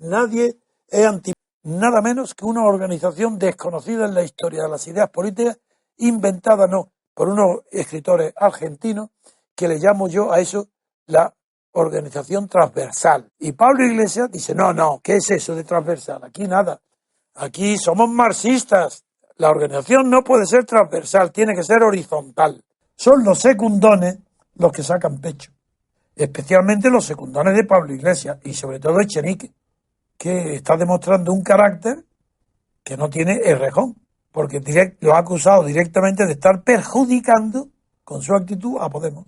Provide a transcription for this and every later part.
Nadie es anti, nada menos que una organización desconocida en la historia de las ideas políticas, inventada no por unos escritores argentinos, que le llamo yo a eso la organización transversal. Y Pablo Iglesias dice, no, ¿qué es eso de transversal? Aquí nada. Aquí somos marxistas. La organización no puede ser transversal, tiene que ser horizontal. Son los secundones los que sacan pecho. Especialmente los secundones de Pablo Iglesias y sobre todo Echenique, que está demostrando un carácter que no tiene el rejón, porque lo ha acusado directamente de estar perjudicando con su actitud a Podemos.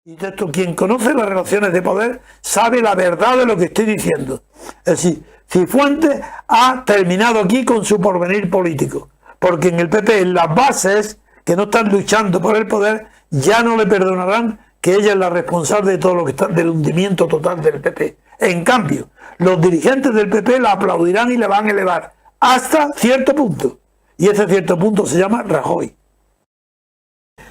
Y de esto, quien conoce las relaciones de poder sabe la verdad de lo que estoy diciendo. Es decir, Cifuentes ha terminado aquí con su porvenir político, porque en el PP, en las bases que no están luchando por el poder, ya no le perdonarán que ella es la responsable de todo lo que está, del hundimiento total del PP. En cambio, los dirigentes del PP la aplaudirán y le van a elevar hasta cierto punto. Y ese cierto punto se llama Rajoy,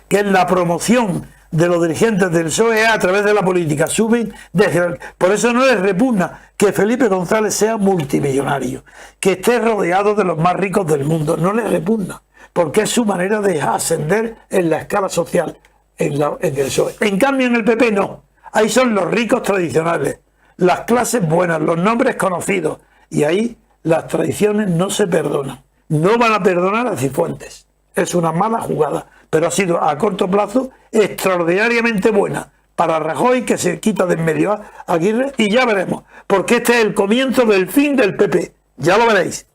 que es la promoción de los dirigentes del PSOE a través de la política. Suben desde por eso no les repugna que Felipe González sea multimillonario, que esté rodeado de los más ricos del mundo. No les repugna, porque es su manera de ascender en la escala social en el PSOE. En cambio, en el PP no. Ahí son los ricos tradicionales, las clases buenas, los nombres conocidos. Y ahí las tradiciones no se perdonan. No van a perdonar a Cifuentes. Es una mala jugada, pero ha sido a corto plazo extraordinariamente buena para Rajoy, que se quita de en medio a Aguirre, y ya veremos, porque este es el comienzo del fin del PP. Ya lo veréis.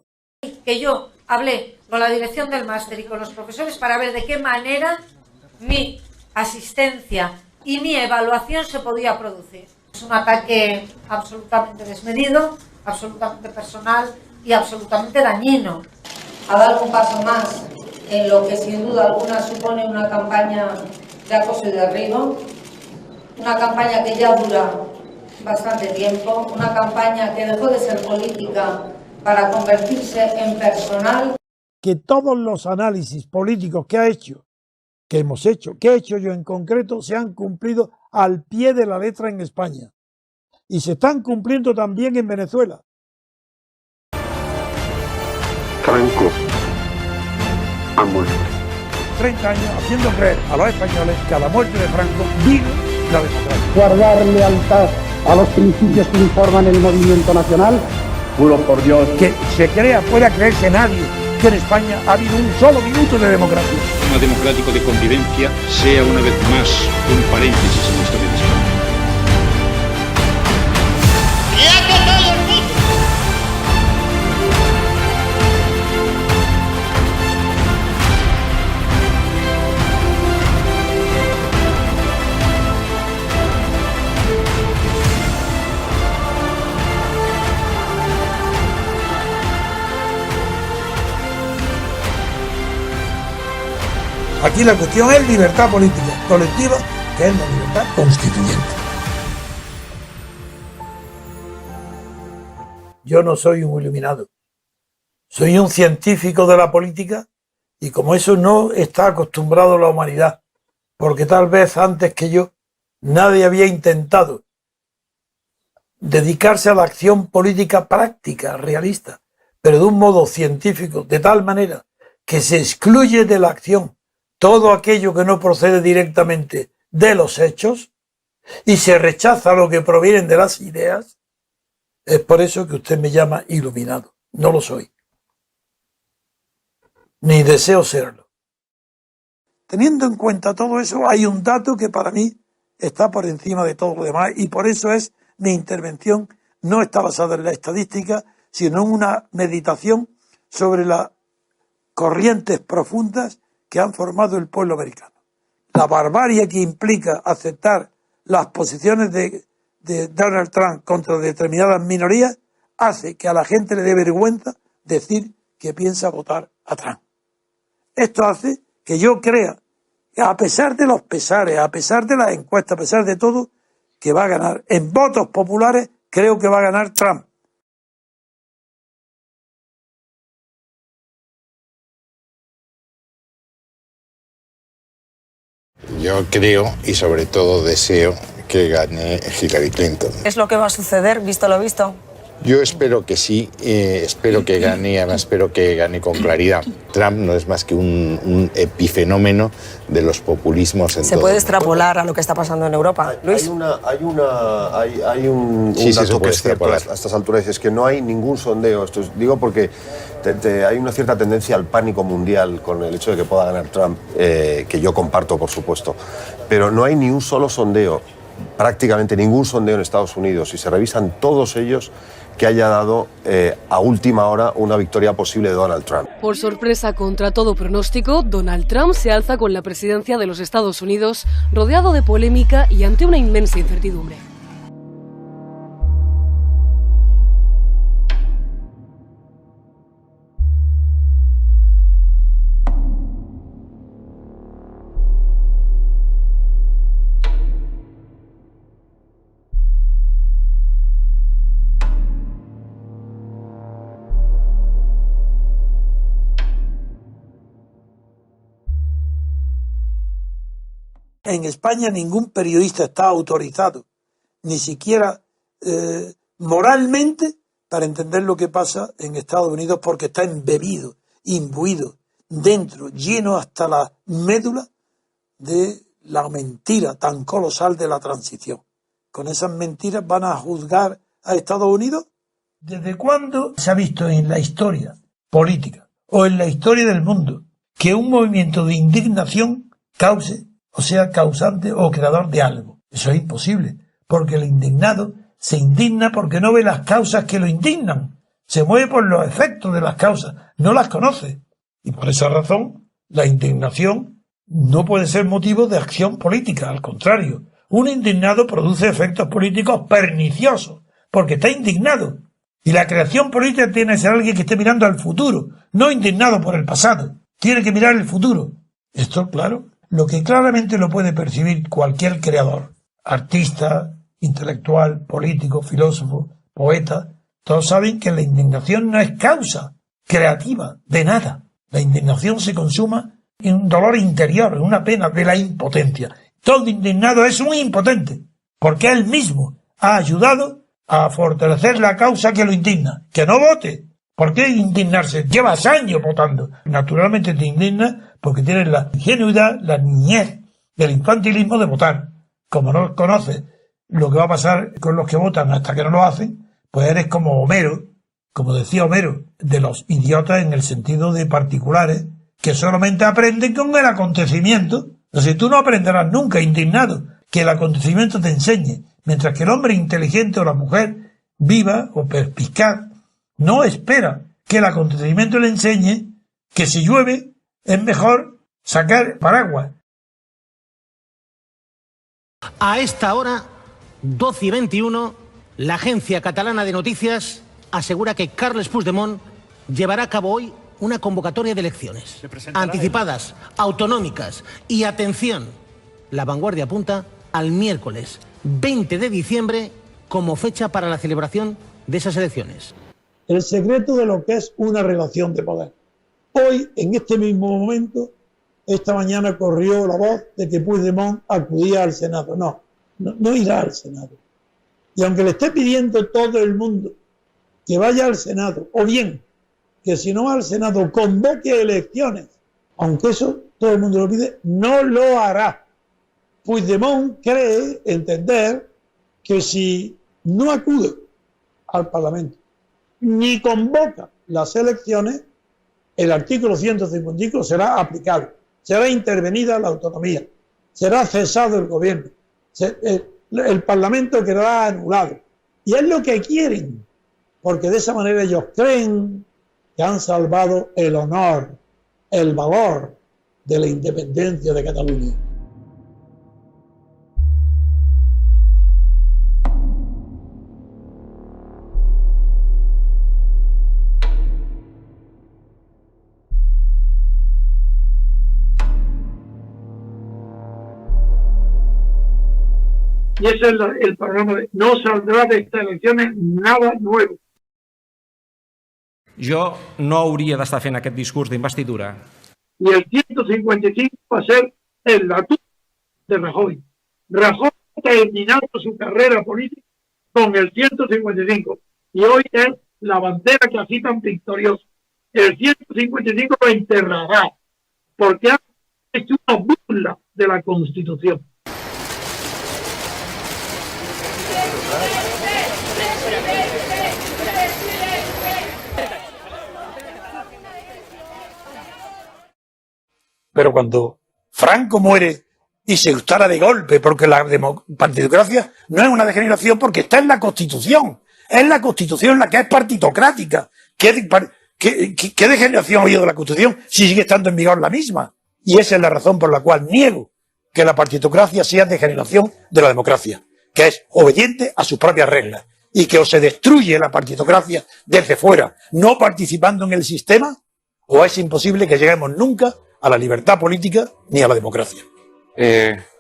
Que yo hablé con la dirección del máster y con los profesores para ver de qué manera mi asistencia y mi evaluación se podía producir. Es un ataque absolutamente desmedido, absolutamente personal y absolutamente dañino. A dar un paso más en lo que sin duda alguna supone una campaña de acoso y derribo, una campaña que ya dura bastante tiempo, una campaña que dejó de ser política para convertirse en personal. Que todos los análisis políticos que ha hecho, que hemos hecho, que he hecho yo en concreto, se han cumplido al pie de la letra en España. Y se están cumpliendo también en Venezuela. Franco ha muerto. 30 años haciendo creer a los españoles que a la muerte de Franco vino la democracia. Guardar lealtad a los principios que informan el movimiento nacional. Juro por Dios Que se pueda creerse nadie que en España ha habido un solo minuto de democracia. El sistema democrático de convivencia sea una vez más un paréntesis en la historia de España. Aquí la cuestión es libertad política colectiva, que es la libertad constituyente. Yo no soy un iluminado, soy un científico de la política, y como eso no está acostumbrado la humanidad, porque tal vez antes que yo nadie había intentado dedicarse a la acción política práctica, realista, pero de un modo científico, de tal manera que se excluye de la acción todo aquello que no procede directamente de los hechos y se rechaza lo que provienen de las ideas. Es por eso que usted me llama iluminado. No lo soy. Ni deseo serlo. Teniendo en cuenta todo eso, hay un dato que para mí está por encima de todo lo demás, y por eso es mi intervención no está basada en la estadística, sino en una meditación sobre las corrientes profundas que han formado el pueblo americano. La barbarie que implica aceptar las posiciones de Donald Trump contra determinadas minorías hace que a la gente le dé vergüenza decir que piensa votar a Trump. Esto hace que yo crea, a pesar de los pesares, a pesar de las encuestas, a pesar de todo, que va a ganar. En votos populares creo que va a ganar Trump. Yo creo y sobre todo deseo que gane Hillary Clinton. ¿Es lo que va a suceder, visto lo visto? Yo espero que sí, espero que gane, además espero que gane con claridad. Trump no es más que un epifenómeno de los populismos en todo. ¿Se puede extrapolar a lo que está pasando en Europa, Luis? Hay un dato que es cierto a estas alturas, es que no hay ningún sondeo. Esto digo porque hay una cierta tendencia al pánico mundial con el hecho de que pueda ganar Trump, que yo comparto, por supuesto. Pero no hay ni un solo sondeo, prácticamente ningún sondeo en Estados Unidos, y se revisan todos ellos, que haya dado a última hora una victoria posible de Donald Trump. Por sorpresa, contra todo pronóstico, Donald Trump se alza con la presidencia de los Estados Unidos, rodeado de polémica y ante una inmensa incertidumbre. En España ningún periodista está autorizado, ni siquiera moralmente, para entender lo que pasa en Estados Unidos, porque está embebido, imbuido, dentro, lleno hasta la médula de la mentira tan colosal de la transición. ¿Con esas mentiras van a juzgar a Estados Unidos? ¿Desde cuándo se ha visto en la historia política o en la historia del mundo que un movimiento de indignación cause, o sea, causante o creador de algo? Eso es imposible, porque el indignado se indigna porque no ve las causas que lo indignan, se mueve por los efectos de las causas, no las conoce, y por esa razón la indignación no puede ser motivo de acción política. Al contrario, un indignado produce efectos políticos perniciosos porque está indignado, y la creación política tiene que ser alguien que esté mirando al futuro, no indignado por el pasado, tiene que mirar el futuro. Esto, claro, lo que claramente lo puede percibir cualquier creador, artista, intelectual, político, filósofo, poeta, todos saben que la indignación no es causa creativa de nada. La indignación se consuma en un dolor interior, en una pena de la impotencia. Todo indignado es un impotente, porque él mismo ha ayudado a fortalecer la causa que lo indigna. Que no vote. ¿Por qué indignarse? Llevas años votando. Naturalmente te indignas porque tienes la ingenuidad, la niñez, el infantilismo de votar. Como no conoces lo que va a pasar con los que votan hasta que no lo hacen, pues eres como Homero, como decía Homero, de los idiotas en el sentido de particulares, que solamente aprenden con el acontecimiento. Entonces tú no aprenderás nunca, indignado, que el acontecimiento te enseñe, mientras que el hombre inteligente o la mujer viva o perspicaz no espera que el acontecimiento le enseñe que si llueve es mejor sacar paraguas. A esta hora, 12:21, la Agencia Catalana de Noticias asegura que Carles Puigdemont llevará a cabo hoy una convocatoria de elecciones anticipadas, autonómicas y, atención, La Vanguardia apunta al miércoles 20 de diciembre como fecha para la celebración de esas elecciones. El secreto de lo que es una relación de poder. Hoy, en este mismo momento, esta mañana corrió la voz de que Puigdemont acudía al Senado. No irá al Senado. Y aunque le esté pidiendo todo el mundo que vaya al Senado, o bien que si no va al Senado convoque elecciones, aunque eso todo el mundo lo pide, no lo hará. Puigdemont cree entender que si no acude al Parlamento ni convoca las elecciones, el artículo 155 será aplicado, será intervenida la autonomía, será cesado el gobierno, el Parlamento quedará anulado. Y es lo que quieren, porque de esa manera ellos creen que han salvado el honor, el valor de la independencia de Cataluña. Y ese es el panorama. No saldrá de estas elecciones nada nuevo. Jo no hauria d'estar fent aquest discurs d'investidura. Y el 155 va a ser el latú de Rajoy. Rajoy ha terminado su carrera política con el 155. y hoy es la bandera que agitan victoriosos. El 155 lo enterrará, porque ha hecho una burla de la Constitución. Pero cuando Franco muere y se instala de golpe, porque la partitocracia no es una degeneración porque está en la Constitución. Es la Constitución la que es partitocrática. ¿Qué degeneración ha habido de la Constitución si sigue estando en vigor la misma? Y esa es la razón por la cual niego que la partitocracia sea degeneración de la democracia, que es obediente a sus propias reglas y que o se destruye la partitocracia desde fuera, no participando en el sistema, o es imposible que lleguemos nunca a la libertad política ni a la democracia.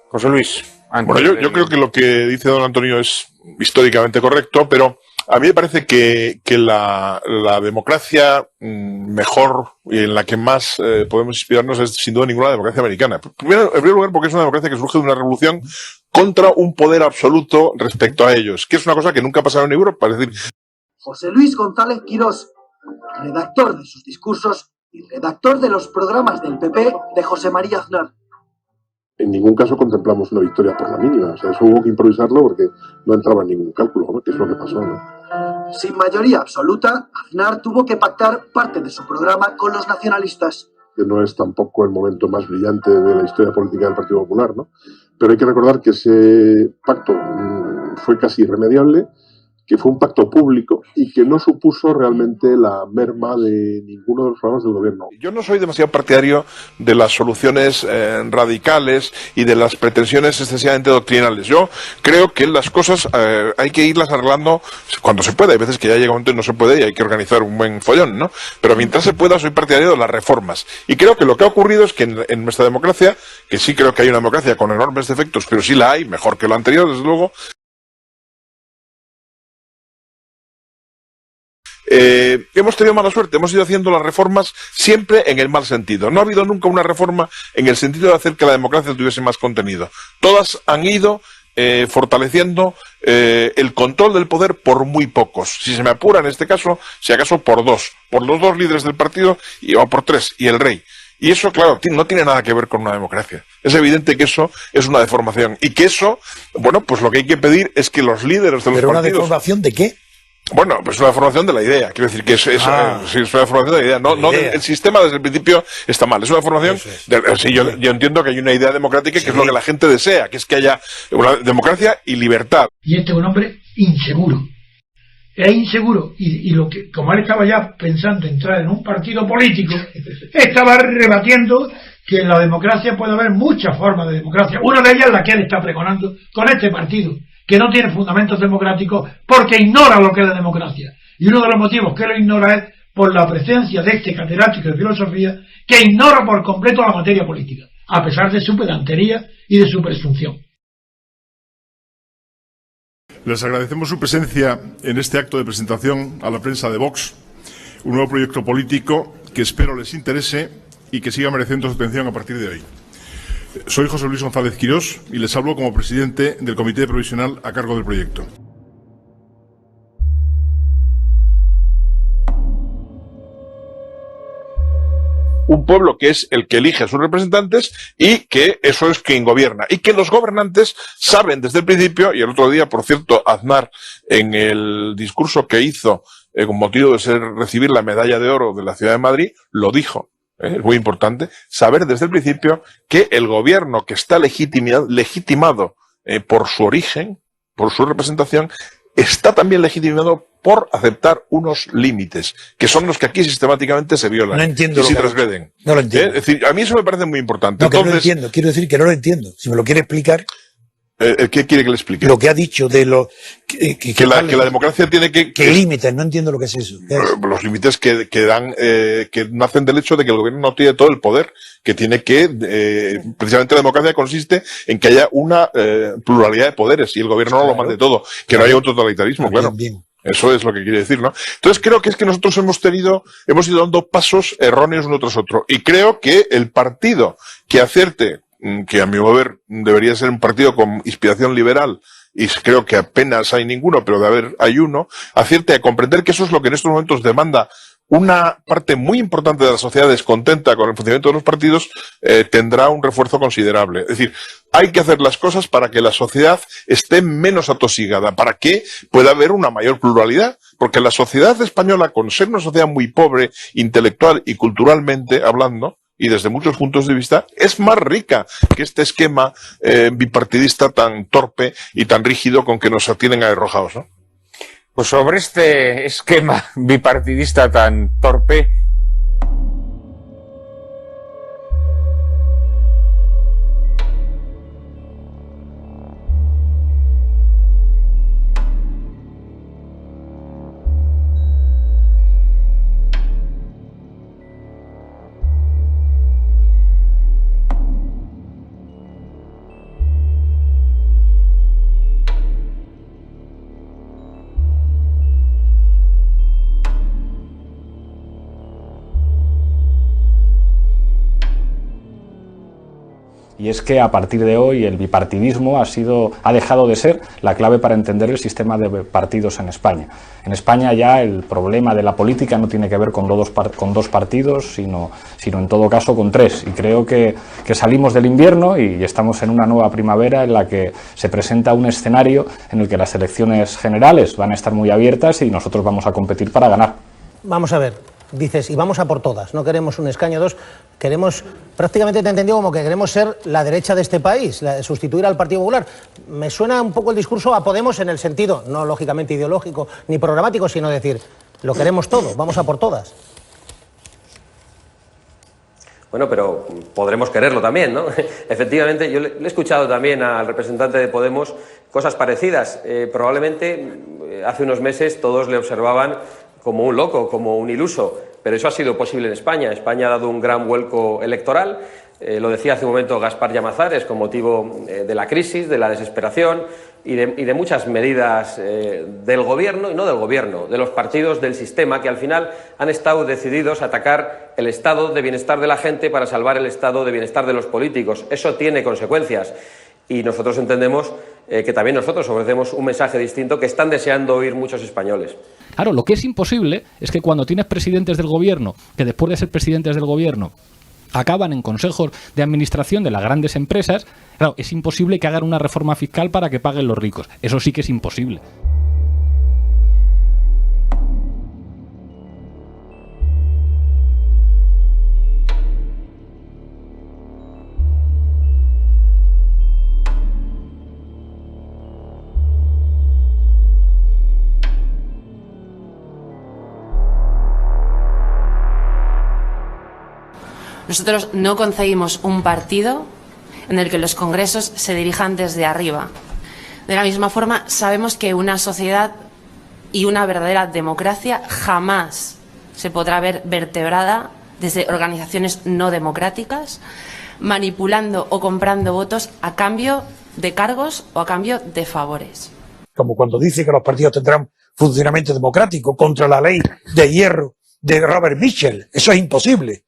José Luis. Bueno, yo creo que lo que dice don Antonio es históricamente correcto, pero a mí me parece que la democracia mejor y en la que más podemos inspirarnos es sin duda ninguna democracia americana. En primer lugar porque es una democracia que surge de una revolución contra un poder absoluto respecto a ellos, que es una cosa que nunca ha pasado en Europa. Es decir, José Luis González Quirós, redactor de sus discursos y redactor de los programas del PP de José María Aznar. En ningún caso contemplamos una victoria por la mínima. O sea, eso hubo que improvisarlo porque no entraba en ningún cálculo, ¿no? Que es lo que pasó, ¿no? Sin mayoría absoluta, Aznar tuvo que pactar parte de su programa con los nacionalistas. Que no es tampoco el momento más brillante de la historia política del Partido Popular, ¿no? Pero hay que recordar que ese pacto fue casi irremediable, que fue un pacto público y que no supuso realmente la merma de ninguno de los programas del gobierno. Yo no soy demasiado partidario de las soluciones radicales y de las pretensiones excesivamente doctrinales. Yo creo que las cosas hay que irlas arreglando cuando se puede. Hay veces que ya llega un momento y no se puede y hay que organizar un buen follón, ¿no? Pero mientras se pueda, soy partidario de las reformas. Y creo que lo que ha ocurrido es que en nuestra democracia, que sí creo que hay una democracia con enormes defectos, pero sí la hay, mejor que lo anterior, desde luego, hemos tenido mala suerte, hemos ido haciendo las reformas siempre en el mal sentido. No ha habido nunca una reforma en el sentido de hacer que la democracia tuviese más contenido. Todas han ido fortaleciendo el control del poder por muy pocos. Si se me apura en este caso, si acaso por los dos líderes del partido o por tres, y el rey. Y eso, claro, no tiene nada que ver con una democracia. Es evidente que eso es una deformación. Y que eso, bueno, pues lo que hay que pedir es que los líderes de los partidos... ¿Pero una deformación de qué? Bueno, pues una deformación de la idea. Quiero decir que es una deformación de la idea. No, el sistema desde el principio está mal. Es una deformación. Yo entiendo que hay una idea democrática que es lo que la gente desea, que es que haya una democracia y libertad. Y este es un hombre inseguro. Es inseguro. Y lo que, como él estaba ya pensando entrar en un partido político, estaba rebatiendo que en la democracia puede haber muchas formas de democracia. Una de ellas es la que él está pregonando con este partido, que no tiene fundamentos democráticos porque ignora lo que es la democracia. Y uno de los motivos que lo ignora es por la presencia de este catedrático de filosofía que ignora por completo la materia política, a pesar de su pedantería y de su presunción. Les agradecemos su presencia en este acto de presentación a la prensa de Vox, un nuevo proyecto político que espero les interese y que siga mereciendo su atención a partir de hoy. Soy José Luis González Quirós y les hablo como presidente del Comité Provisional a cargo del proyecto. Un pueblo que es el que elige a sus representantes y que eso es quien gobierna. Y que los gobernantes saben desde el principio, y el otro día, por cierto, Aznar, en el discurso que hizo con motivo de recibir la medalla de oro de la Ciudad de Madrid, lo dijo. Es muy importante saber desde el principio que el gobierno que está legitimado por su origen, por su representación, está también legitimado por aceptar unos límites, que son los que aquí sistemáticamente se violan. No entiendo y se transgreden. No lo entiendo. Es decir, a mí eso me parece muy importante. No, que no lo entiendo. Quiero decir que no lo entiendo. Si me lo quiere explicar... ¿Qué quiere que le explique? Lo que ha dicho de lo... Que la democracia tiene que... ¿Qué límites? No entiendo lo que es eso. Los límites que nacen del hecho de que el gobierno no tiene todo el poder, que tiene que... precisamente la democracia consiste en que haya una pluralidad de poderes y el gobierno no lo mande todo, que no haya un totalitarismo, claro. Bien. Eso es lo que quiere decir, ¿no? Entonces creo que es que nosotros hemos ido dando pasos erróneos uno tras otro. Y creo que el partido que acierte, que a mi modo de ver debería ser un partido con inspiración liberal y creo que apenas hay ninguno, pero de haber hay uno, acierte a comprender que eso es lo que en estos momentos demanda una parte muy importante de la sociedad descontenta con el funcionamiento de los partidos, tendrá un refuerzo considerable. Es decir, hay que hacer las cosas para que la sociedad esté menos atosigada, para que pueda haber una mayor pluralidad, porque la sociedad española, con ser una sociedad muy pobre, intelectual y culturalmente hablando, y desde muchos puntos de vista, es más rica que este esquema bipartidista tan torpe y tan rígido con que nos tienen arrojados, ¿no? Pues sobre este esquema bipartidista tan torpe, Y es que a partir de hoy el bipartidismo ha dejado de ser la clave para entender el sistema de partidos en España. En España ya el problema de la política no tiene que ver con dos partidos, sino en todo caso con tres. Y creo que salimos del invierno y estamos en una nueva primavera en la que se presenta un escenario en el que las elecciones generales van a estar muy abiertas y nosotros vamos a competir para ganar. Vamos a ver, dices, y vamos a por todas, no queremos un escaño, dos, queremos, prácticamente te he entendido como que queremos ser la derecha de este país, sustituir al Partido Popular. Me suena un poco el discurso a Podemos en el sentido, no lógicamente ideológico ni programático, sino decir, lo queremos todo, vamos a por todas. Bueno, pero podremos quererlo también, ¿no? Efectivamente, yo le he escuchado también al representante de Podemos cosas parecidas. Probablemente hace unos meses todos le observaban como un loco, como un iluso, pero eso ha sido posible en España. España ha dado un gran vuelco electoral, lo decía hace un momento Gaspar Llamazares, con motivo de la crisis, de la desesperación y de muchas medidas del gobierno, y no del gobierno, de los partidos del sistema, que al final han estado decididos a atacar el estado de bienestar de la gente para salvar el estado de bienestar de los políticos. Eso tiene consecuencias y nosotros entendemos que también nosotros ofrecemos un mensaje distinto que están deseando oír muchos españoles. Claro, lo que es imposible es que cuando tienes presidentes del gobierno, que después de ser presidentes del gobierno acaban en consejos de administración de las grandes empresas, claro, es imposible que hagan una reforma fiscal para que paguen los ricos. Eso sí que es imposible. Nosotros no concebimos un partido en el que los congresos se dirijan desde arriba. De la misma forma, sabemos que una sociedad y una verdadera democracia jamás se podrá ver vertebrada desde organizaciones no democráticas, manipulando o comprando votos a cambio de cargos o a cambio de favores. Como cuando dice que los partidos tendrán funcionamiento democrático contra la ley de hierro de Robert Mitchell. Eso es imposible.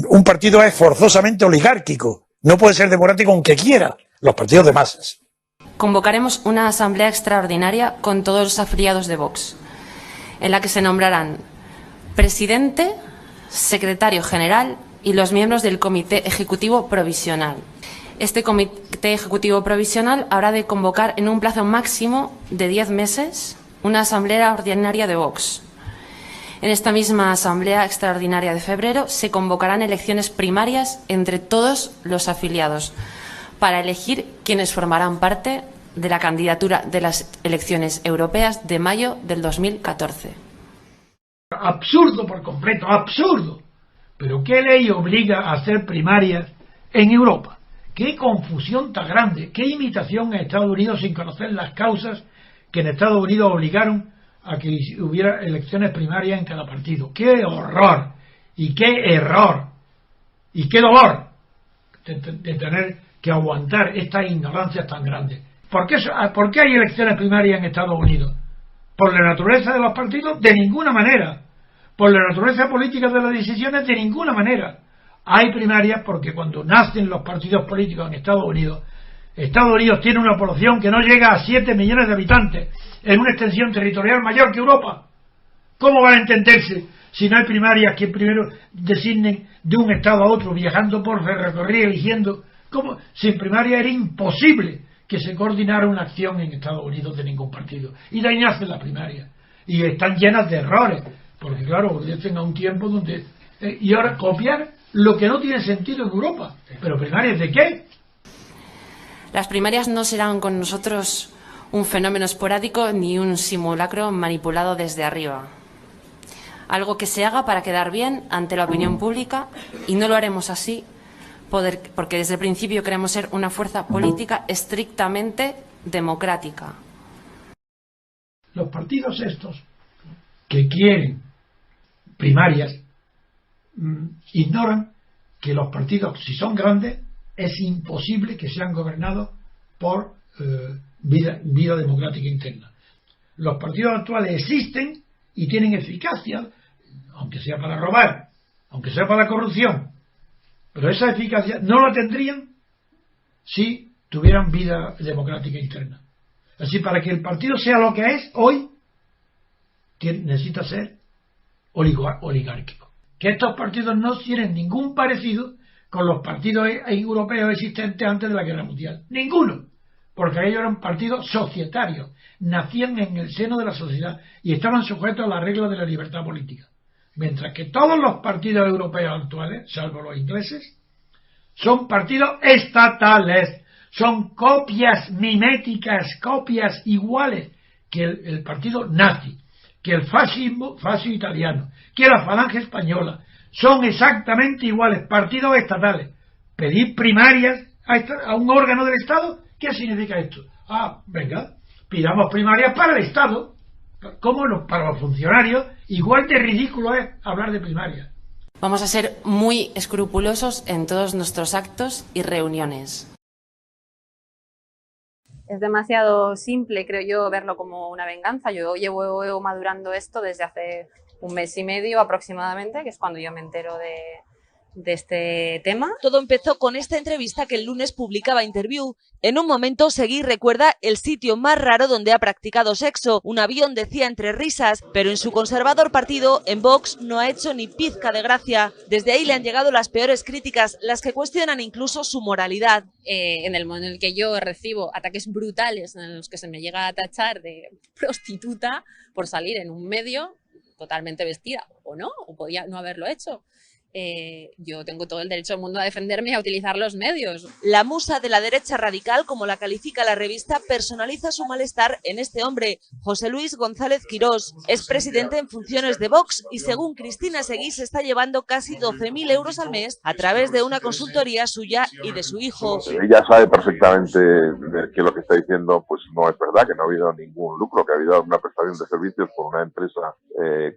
Un partido es forzosamente oligárquico, no puede ser democrático aunque quiera, los partidos de masas. Convocaremos una asamblea extraordinaria con todos los afiliados de Vox, en la que se nombrarán presidente, secretario general y los miembros del Comité Ejecutivo Provisional. Este Comité Ejecutivo Provisional habrá de convocar en un plazo máximo de 10 meses una asamblea ordinaria de Vox. En esta misma Asamblea Extraordinaria de febrero se convocarán elecciones primarias entre todos los afiliados para elegir quienes formarán parte de la candidatura de las elecciones europeas de mayo del 2014. Absurdo por completo, absurdo. ¿Pero qué ley obliga a hacer primarias en Europa? ¿Qué confusión tan grande? ¿Qué imitación en Estados Unidos sin conocer las causas que en Estados Unidos obligaron a que hubiera elecciones primarias en cada partido? ¡Qué horror! ¡Y qué error! ¡Y qué dolor! De tener que aguantar estas ignorancias tan grandes. ¿Por qué hay elecciones primarias en Estados Unidos? ¿Por la naturaleza de los partidos? De ninguna manera. ¿Por la naturaleza política de las decisiones? De ninguna manera. Hay primarias porque cuando nacen los partidos políticos en Estados Unidos Estados Unidos tiene una población que no llega a 7 millones de habitantes, en una extensión territorial mayor que Europa. ¿Cómo van a entenderse si no hay primarias que primero designen de un estado a otro, viajando por ferrocarril, eligiendo? ¿Cómo? Sin primaria era imposible que se coordinara una acción en Estados Unidos de ningún partido. Y de ahí nace la primaria. Y están llenas de errores, porque claro, obedecen a un tiempo donde... y ahora copiar lo que no tiene sentido en Europa. ¿Pero primarias de qué? Las primarias no serán con nosotros un fenómeno esporádico ni un simulacro manipulado desde arriba. Algo que se haga para quedar bien ante la opinión pública, y no lo haremos así porque desde el principio queremos ser una fuerza política estrictamente democrática. Los partidos estos que quieren primarias ignoran que los partidos, si son grandes, es imposible que sean gobernados por vida democrática interna. Los partidos actuales existen y tienen eficacia, aunque sea para robar, aunque sea para la corrupción, pero esa eficacia no la tendrían si tuvieran vida democrática interna. Así, para que el partido sea lo que es hoy, necesita ser oligárquico. Que estos partidos no tienen ningún parecido con los partidos europeos existentes antes de la Guerra Mundial. Ninguno. Porque ellos eran partidos societarios. Nacían en el seno de la sociedad y estaban sujetos a las reglas de la libertad política. Mientras que todos los partidos europeos actuales, salvo los ingleses, son partidos estatales. Son copias miméticas, copias iguales que el partido nazi, que el fascismo italiano, que la falange española. Son exactamente iguales, partidos estatales. Pedir primarias a un órgano del Estado, ¿qué significa esto? Venga, pidamos primarias para el Estado. ¿Cómo para los funcionarios? Igual de ridículo es hablar de primarias. Vamos a ser muy escrupulosos en todos nuestros actos y reuniones. Es demasiado simple, creo yo, verlo como una venganza. Yo llevo madurando esto desde hace 1 mes y medio aproximadamente, que es cuando yo me entero de este tema. Todo empezó con esta entrevista que el lunes publicaba Interview. En un momento Seguí recuerda el sitio más raro donde ha practicado sexo. Un avión, decía entre risas, pero en su conservador partido, en Vox, no ha hecho ni pizca de gracia. Desde ahí le han llegado las peores críticas, las que cuestionan incluso su moralidad. En el momento en el que yo recibo ataques brutales en los que se me llega a tachar de prostituta por salir en un medio totalmente vestida, o no, o podía no haberlo hecho. Yo tengo todo el derecho del mundo a defenderme y a utilizar los medios. La musa de la derecha radical, como la califica la revista, personaliza su malestar en este hombre, José Luis González Quirós. Es presidente en funciones de Vox y, según Cristina Seguí, se está llevando casi 12.000 euros al mes a través de una consultoría suya y de su hijo. Ella sabe perfectamente que lo que está diciendo pues no es verdad, que no ha habido ningún lucro, que ha habido una prestación de servicios por una empresa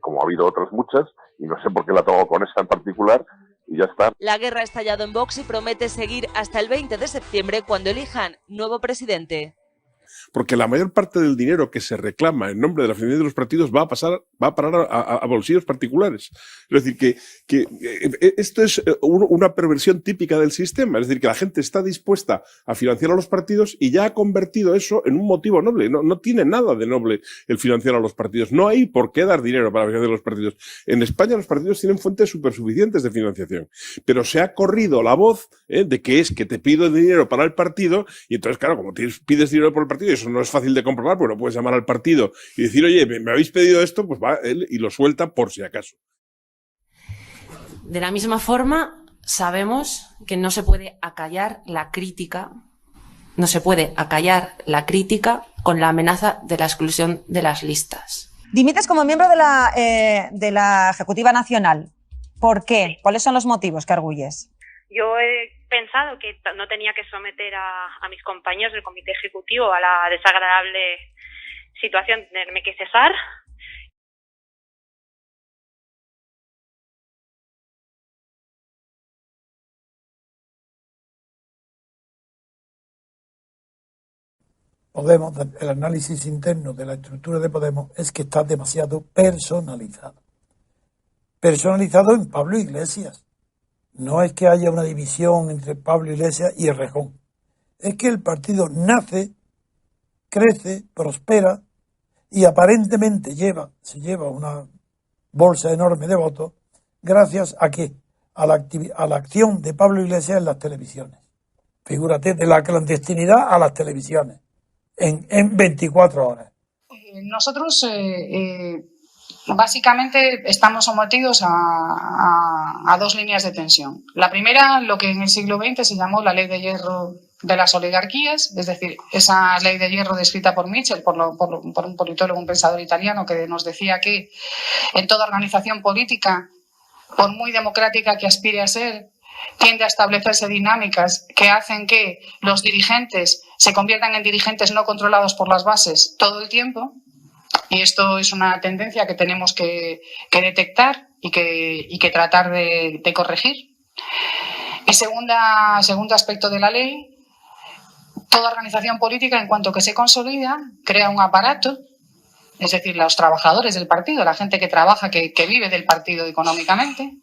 como ha habido otras muchas, y no sé por qué la tomo con esa en particular, y ya está. La guerra ha estallado en Vox y promete seguir hasta el 20 de septiembre cuando elijan nuevo presidente. Porque la mayor parte del dinero que se reclama en nombre de la financiación de los partidos va a parar a bolsillos particulares. Es decir, que esto es una perversión típica del sistema. Es decir, que la gente está dispuesta a financiar a los partidos y ya ha convertido eso en un motivo noble. No tiene nada de noble el financiar a los partidos. No hay por qué dar dinero para financiar a los partidos. En España los partidos tienen fuentes supersuficientes de financiación. Pero se ha corrido la voz de que es que te pido dinero para el partido y entonces, claro, como pides dinero por el partido, eso no es fácil de comprobar, porque no puedes llamar al partido y decir, oye, me habéis pedido esto, pues va él y lo suelta por si acaso. De la misma forma, sabemos que no se puede acallar la crítica, con la amenaza de la exclusión de las listas. Dimites como miembro de la Ejecutiva Nacional. ¿Por qué? ¿Cuáles son los motivos que arguyes? Yo he pensado que no tenía que someter a mis compañeros del comité ejecutivo a la desagradable situación de tenerme que cesar. Podemos, el análisis interno de la estructura de Podemos es que está demasiado personalizado. Personalizado en Pablo Iglesias. No es que haya una división entre Pablo Iglesias y Errejón. es que el partido nace, crece, prospera y aparentemente se lleva una bolsa enorme de votos gracias a ¿qué? A la acción de Pablo Iglesias en las televisiones. Figúrate, de la clandestinidad a las televisiones en 24 horas. Nosotros básicamente estamos sometidos a dos líneas de tensión. La primera, lo que en el siglo XX se llamó la ley de hierro de las oligarquías, es decir, esa ley de hierro descrita por Mitchell, por un politólogo, un pensador italiano, que nos decía que en toda organización política, por muy democrática que aspire a ser, tiende a establecerse dinámicas que hacen que los dirigentes se conviertan en dirigentes no controlados por las bases todo el tiempo. Y esto es una tendencia que tenemos que detectar y que tratar de corregir. Y segundo aspecto de la ley, toda organización política, en cuanto que se consolida, crea un aparato, es decir, los trabajadores del partido, la gente que trabaja, que vive del partido económicamente,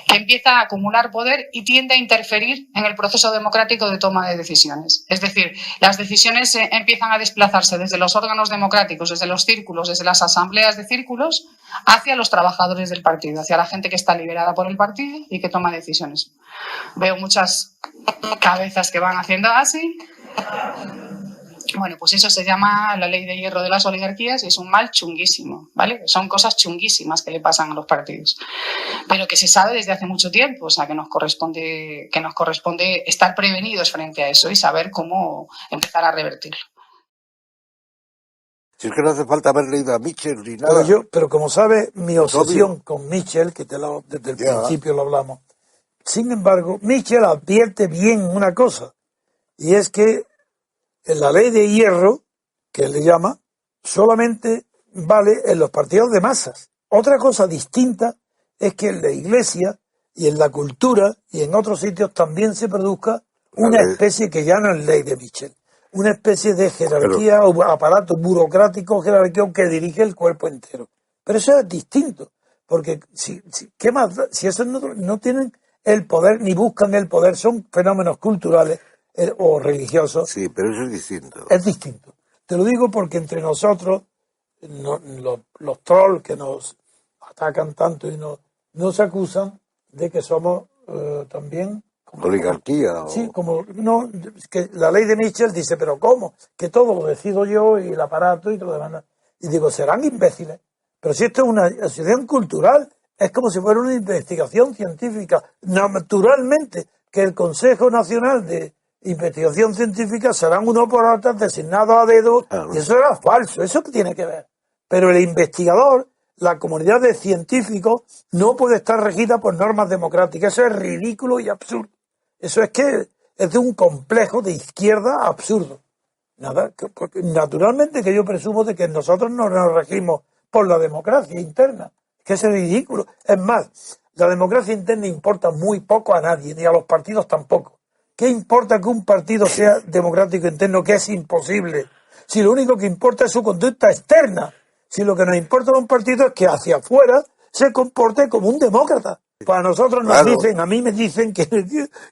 que empieza a acumular poder y tiende a interferir en el proceso democrático de toma de decisiones. Es decir, las decisiones empiezan a desplazarse desde los órganos democráticos, desde los círculos, desde las asambleas de círculos, hacia los trabajadores del partido, hacia la gente que está liberada por el partido y que toma decisiones. Veo muchas cabezas que van haciendo así. Bueno, pues eso se llama la ley de hierro de las oligarquías y es un mal chunguísimo, ¿vale? Son cosas chunguísimas que le pasan a los partidos, pero que se sabe desde hace mucho tiempo, o sea, que nos corresponde estar prevenidos frente a eso y saber cómo empezar a revertirlo. Si es que no hace falta haber leído a Mitchell ni nada. Pero como sabes, mi obsesión con Mitchell, que desde el principio lo hablamos, sin embargo, Mitchell advierte bien una cosa, y es que en la ley de hierro, que él le llama, solamente vale en los partidos de masas. Otra cosa distinta es que en la iglesia y en la cultura y en otros sitios también se produzca una especie que ya no es ley de Mitchell, una especie de jerarquía o aparato burocrático jerárquico que dirige el cuerpo entero. Pero eso es distinto, porque ¿qué más da? Si esos no tienen el poder ni buscan el poder, son fenómenos culturales o religiosos. Sí, pero eso es distinto. Es distinto. Te lo digo porque entre nosotros, los trolls que nos atacan tanto y nos acusan de que somos también... oligarquía. Sí, que la ley de Mitchell dice, pero ¿cómo? Que todo lo decido yo y el aparato y todo lo demás. Y digo, serán imbéciles. Pero si esto es una asociación cultural, es como si fuera una investigación científica. Naturalmente, que el Consejo Nacional de Investigación Científica serán unos porotas designados a dedo, y eso era falso. ¿Eso qué tiene que ver? Pero el investigador, la comunidad de científicos, no puede estar regida por normas democráticas. Eso es ridículo y absurdo. Eso es que es de un complejo de izquierda absurdo. Naturalmente que yo presumo de que nosotros no nos regimos por la democracia interna. Que es ridículo. Es más, la democracia interna importa muy poco a nadie, ni a los partidos tampoco. ¿Qué importa que un partido sea democrático interno? Que es imposible. Si lo único que importa es su conducta externa. Si lo que nos importa de un partido es que hacia afuera se comporte como un demócrata. Para nosotros nos dicen, a mí me dicen que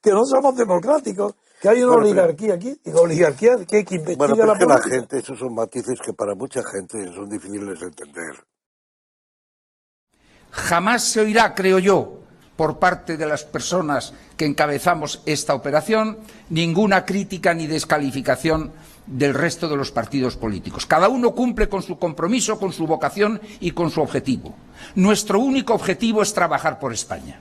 no somos democráticos, que hay una oligarquía aquí. Y la oligarquía que investiga pero la es que política. la gente, esos son matices que para mucha gente son difíciles de entender. Jamás se oirá, creo yo, por parte de las personas que encabezamos esta operación, ninguna crítica ni descalificación del resto de los partidos políticos. Cada uno cumple con su compromiso, con su vocación y con su objetivo. Nuestro único objetivo es trabajar por España.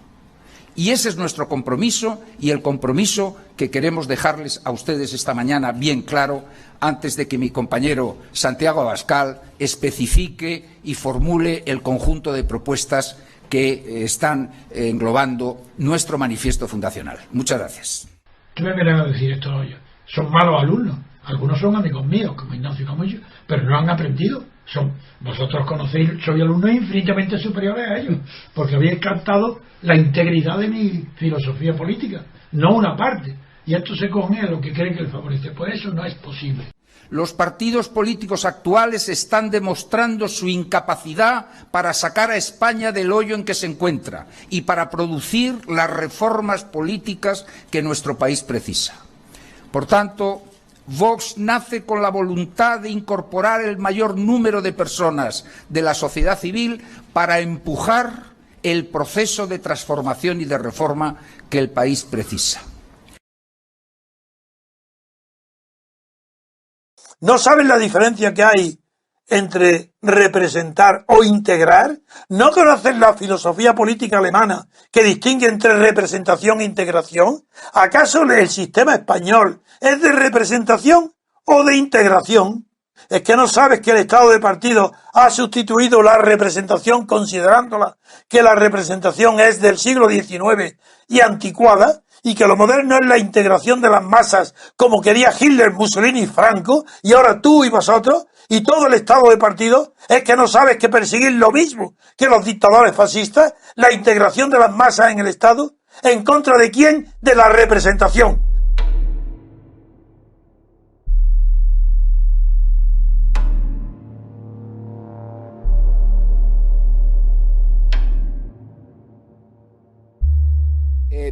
Y ese es nuestro compromiso y el compromiso que queremos dejarles a ustedes esta mañana bien claro antes de que mi compañero Santiago Abascal especifique y formule el conjunto de propuestas que están englobando nuestro manifiesto fundacional. Muchas gracias. ¿Qué me vienen a decir esto hoy? Son malos alumnos. Algunos son amigos míos, como Ignacio, como yo, pero no han aprendido. Vosotros conocéis, soy alumnos infinitamente superiores a ellos, porque habéis captado la integridad de mi filosofía política, no una parte. Y esto se coge a lo que creen que les favorece. Pues eso no es posible. Los partidos políticos actuales están demostrando su incapacidad para sacar a España del hoyo en que se encuentra y para producir las reformas políticas que nuestro país precisa. Por tanto, Vox nace con la voluntad de incorporar el mayor número de personas de la sociedad civil para empujar el proceso de transformación y de reforma que el país precisa. ¿No saben la diferencia que hay entre representar o integrar? ¿No conocen la filosofía política alemana que distingue entre representación e integración? ¿Acaso el sistema español es de representación o de integración? ¿Es que no sabes que el Estado de partido ha sustituido la representación considerándola que la representación es del siglo XIX y anticuada? Y que lo moderno es la integración de las masas, como quería Hitler, Mussolini y Franco, y ahora tú y vosotros, y todo el Estado de partido, es que no sabes que perseguir lo mismo que los dictadores fascistas, la integración de las masas en el Estado, ¿en contra de quién? De la representación.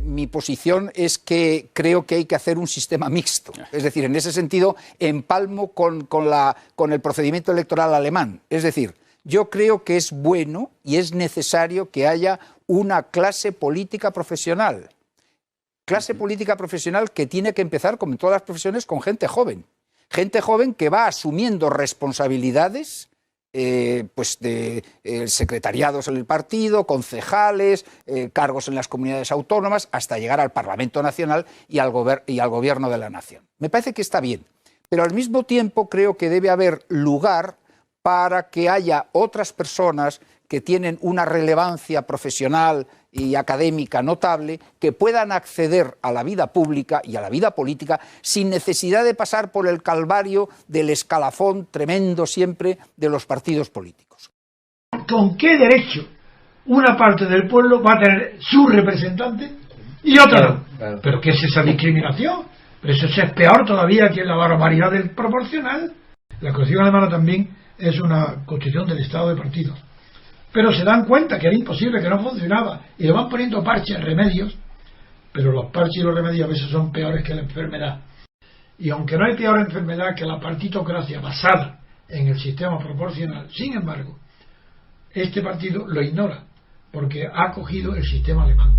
Mi posición es que creo que hay que hacer un sistema mixto. Es decir, en ese sentido, empalmo con el procedimiento electoral alemán. Es decir, yo creo que es bueno y es necesario que haya una clase política profesional. Clase política profesional que tiene que empezar, como en todas las profesiones, con gente joven. Gente joven que va asumiendo responsabilidades pues de secretariados en el partido, concejales, cargos en las comunidades autónomas, hasta llegar al Parlamento Nacional y al Gobierno de la Nación. Me parece que está bien, pero al mismo tiempo creo que debe haber lugar para que haya otras personas que tienen una relevancia profesional y académica notable, que puedan acceder a la vida pública y a la vida política sin necesidad de pasar por el calvario del escalafón tremendo siempre de los partidos políticos. ¿Con qué derecho una parte del pueblo va a tener su representante y otra no? Claro. ¿Pero qué es esa discriminación? Pero eso es peor todavía que la barbaridad del proporcional. La Constitución alemana también es una constitución del Estado de partidos. Pero se dan cuenta que era imposible, que no funcionaba, y le van poniendo parches, remedios, pero los parches y los remedios a veces son peores que la enfermedad. Y aunque no hay peor enfermedad que la partitocracia basada en el sistema proporcional, sin embargo, este partido lo ignora, porque ha cogido el sistema alemán.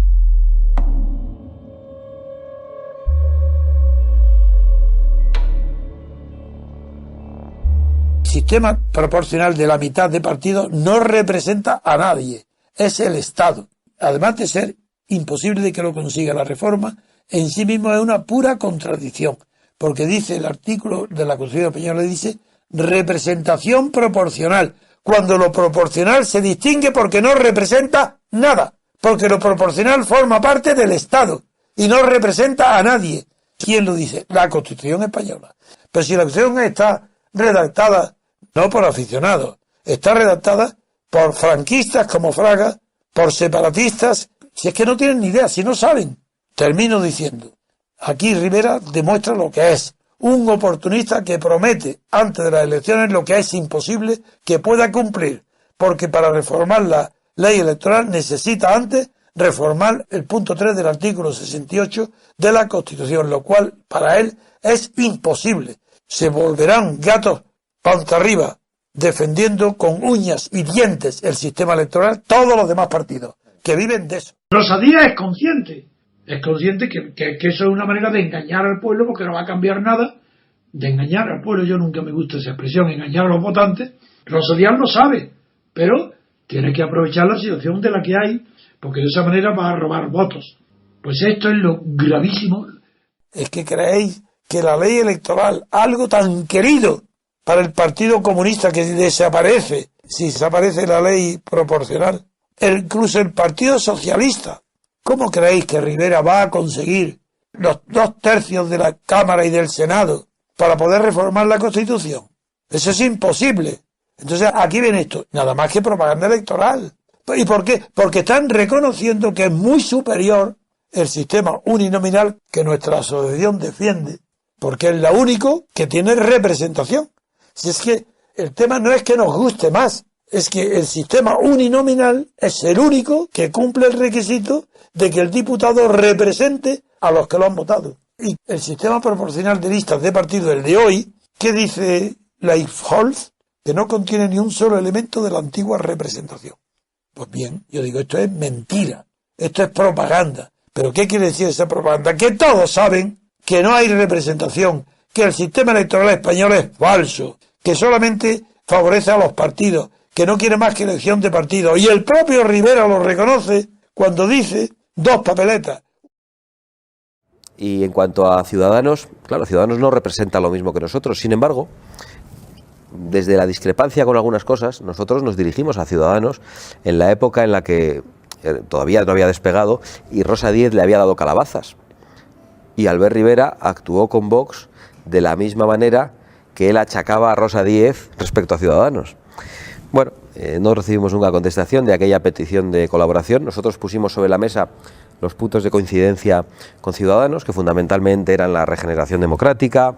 El sistema proporcional de la mitad de partidos no representa a nadie, es el Estado. Además de ser imposible de que lo consiga la reforma, en sí mismo es una pura contradicción, porque dice el artículo de la Constitución española, dice representación proporcional, cuando lo proporcional se distingue porque no representa nada, porque lo proporcional forma parte del Estado y no representa a nadie. ¿Quién lo dice? La Constitución española. Pero si la Constitución está redactada no por aficionados, está redactada por franquistas como Fraga, por separatistas, si es que no tienen ni idea, si no saben. Termino diciendo, aquí Rivera demuestra lo que es, un oportunista que promete antes de las elecciones lo que es imposible que pueda cumplir, porque para reformar la ley electoral necesita antes reformar el punto 3 del artículo 68 de la Constitución, lo cual para él es imposible. Se volverán gatos panza arriba, defendiendo con uñas y dientes el sistema electoral todos los demás partidos, que viven de eso. Rosa Díaz es consciente que eso es una manera de engañar al pueblo, porque no va a cambiar nada, de engañar al pueblo. Yo nunca me gusta esa expresión, engañar a los votantes. Rosa Díaz lo sabe, pero tiene que aprovechar la situación de la que hay, porque de esa manera va a robar votos. Pues esto es lo gravísimo. Es que creéis que la ley electoral, algo tan querido para el Partido Comunista, que desaparece, si desaparece la ley proporcional, incluso el Partido Socialista, ¿cómo creéis que Rivera va a conseguir los 2/3 de la Cámara y del Senado para poder reformar la Constitución? Eso es imposible. Entonces aquí viene esto, nada más que propaganda electoral. ¿Y por qué? Porque están reconociendo que es muy superior el sistema uninominal que nuestra asociación defiende, porque es lo único que tiene representación. Si es que el tema no es que nos guste más, es que el sistema uninominal es el único que cumple el requisito de que el diputado represente a los que lo han votado. Y el sistema proporcional de listas de partidos, el de hoy, ¿qué dice Leibholz? Que no contiene ni un solo elemento de la antigua representación. Pues bien, yo digo, esto es mentira, esto es propaganda. ¿Pero qué quiere decir esa propaganda? Que todos saben que no hay representación, que el sistema electoral español es falso, que solamente favorece a los partidos, que no quiere más que elección de partidos. Y el propio Rivera lo reconoce cuando dice 2 papeletas. Y en cuanto a Ciudadanos, claro, Ciudadanos no representa lo mismo que nosotros. Sin embargo, desde la discrepancia con algunas cosas, nosotros nos dirigimos a Ciudadanos en la época en la que todavía no había despegado y Rosa Díez le había dado calabazas. Y Albert Rivera actuó con Vox de la misma manera que él achacaba a Rosa Díez respecto a Ciudadanos. Bueno, no recibimos nunca contestación de aquella petición de colaboración. Nosotros pusimos sobre la mesa los puntos de coincidencia con Ciudadanos, que fundamentalmente eran la regeneración democrática,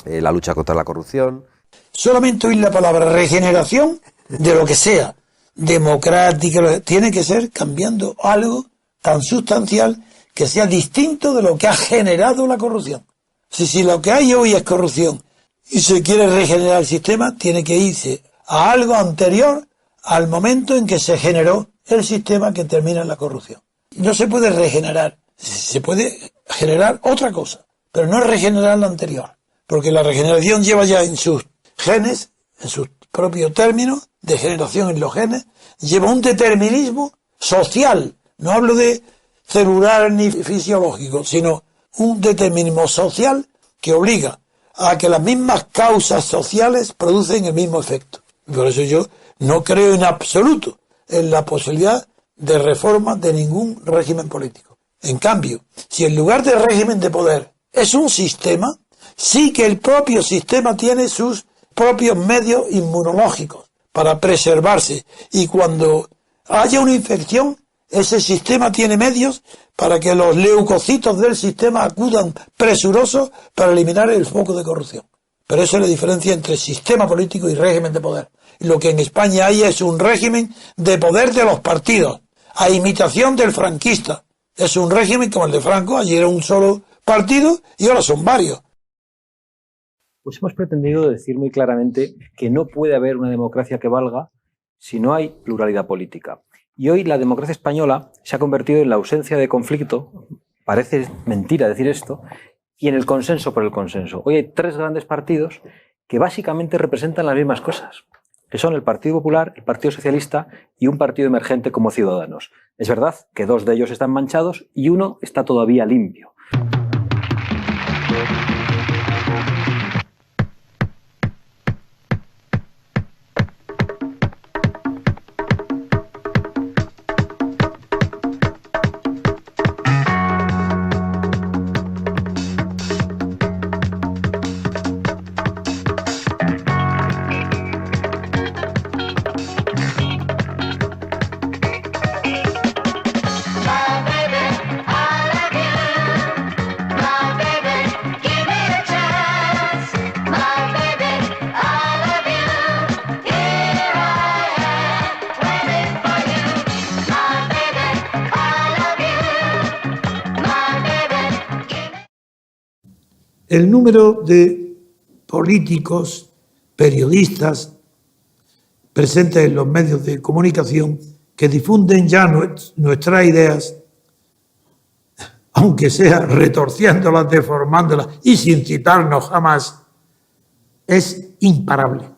la lucha contra la corrupción. Solamente oír la palabra regeneración, de lo que sea, democrática, tiene que ser cambiando algo tan sustancial que sea distinto de lo que ha generado la corrupción. Si lo que hay hoy es corrupción y se quiere regenerar el sistema, tiene que irse a algo anterior al momento en que se generó el sistema que termina en la corrupción. No se puede regenerar, se puede generar otra cosa, pero no regenerar la anterior, porque la regeneración lleva ya en sus genes, en sus propios términos de generación en los genes, lleva un determinismo social, no hablo de celular ni fisiológico, sino un determinismo social que obliga a que las mismas causas sociales producen el mismo efecto. Por eso yo no creo en absoluto en la posibilidad de reforma de ningún régimen político. En cambio, si en lugar de régimen de poder es un sistema, sí que el propio sistema tiene sus propios medios inmunológicos para preservarse, y cuando haya una infección, ese sistema tiene medios para que los leucocitos del sistema acudan presurosos para eliminar el foco de corrupción. Pero eso es la diferencia entre sistema político y régimen de poder. Lo que en España hay es un régimen de poder de los partidos, a imitación del franquista. Es un régimen como el de Franco, allí era un solo partido y ahora son varios. Pues hemos pretendido decir muy claramente que no puede haber una democracia que valga si no hay pluralidad política. Y hoy la democracia española se ha convertido en la ausencia de conflicto, parece mentira decir esto, y en el consenso por el consenso. Hoy hay 3 grandes partidos que básicamente representan las mismas cosas, que son el Partido Popular, el Partido Socialista y un partido emergente como Ciudadanos. Es verdad que 2 de ellos están manchados y uno está todavía limpio. El número de políticos, periodistas, presentes en los medios de comunicación que difunden ya nuestras ideas, aunque sea retorciéndolas, deformándolas y sin citarnos jamás, es imparable.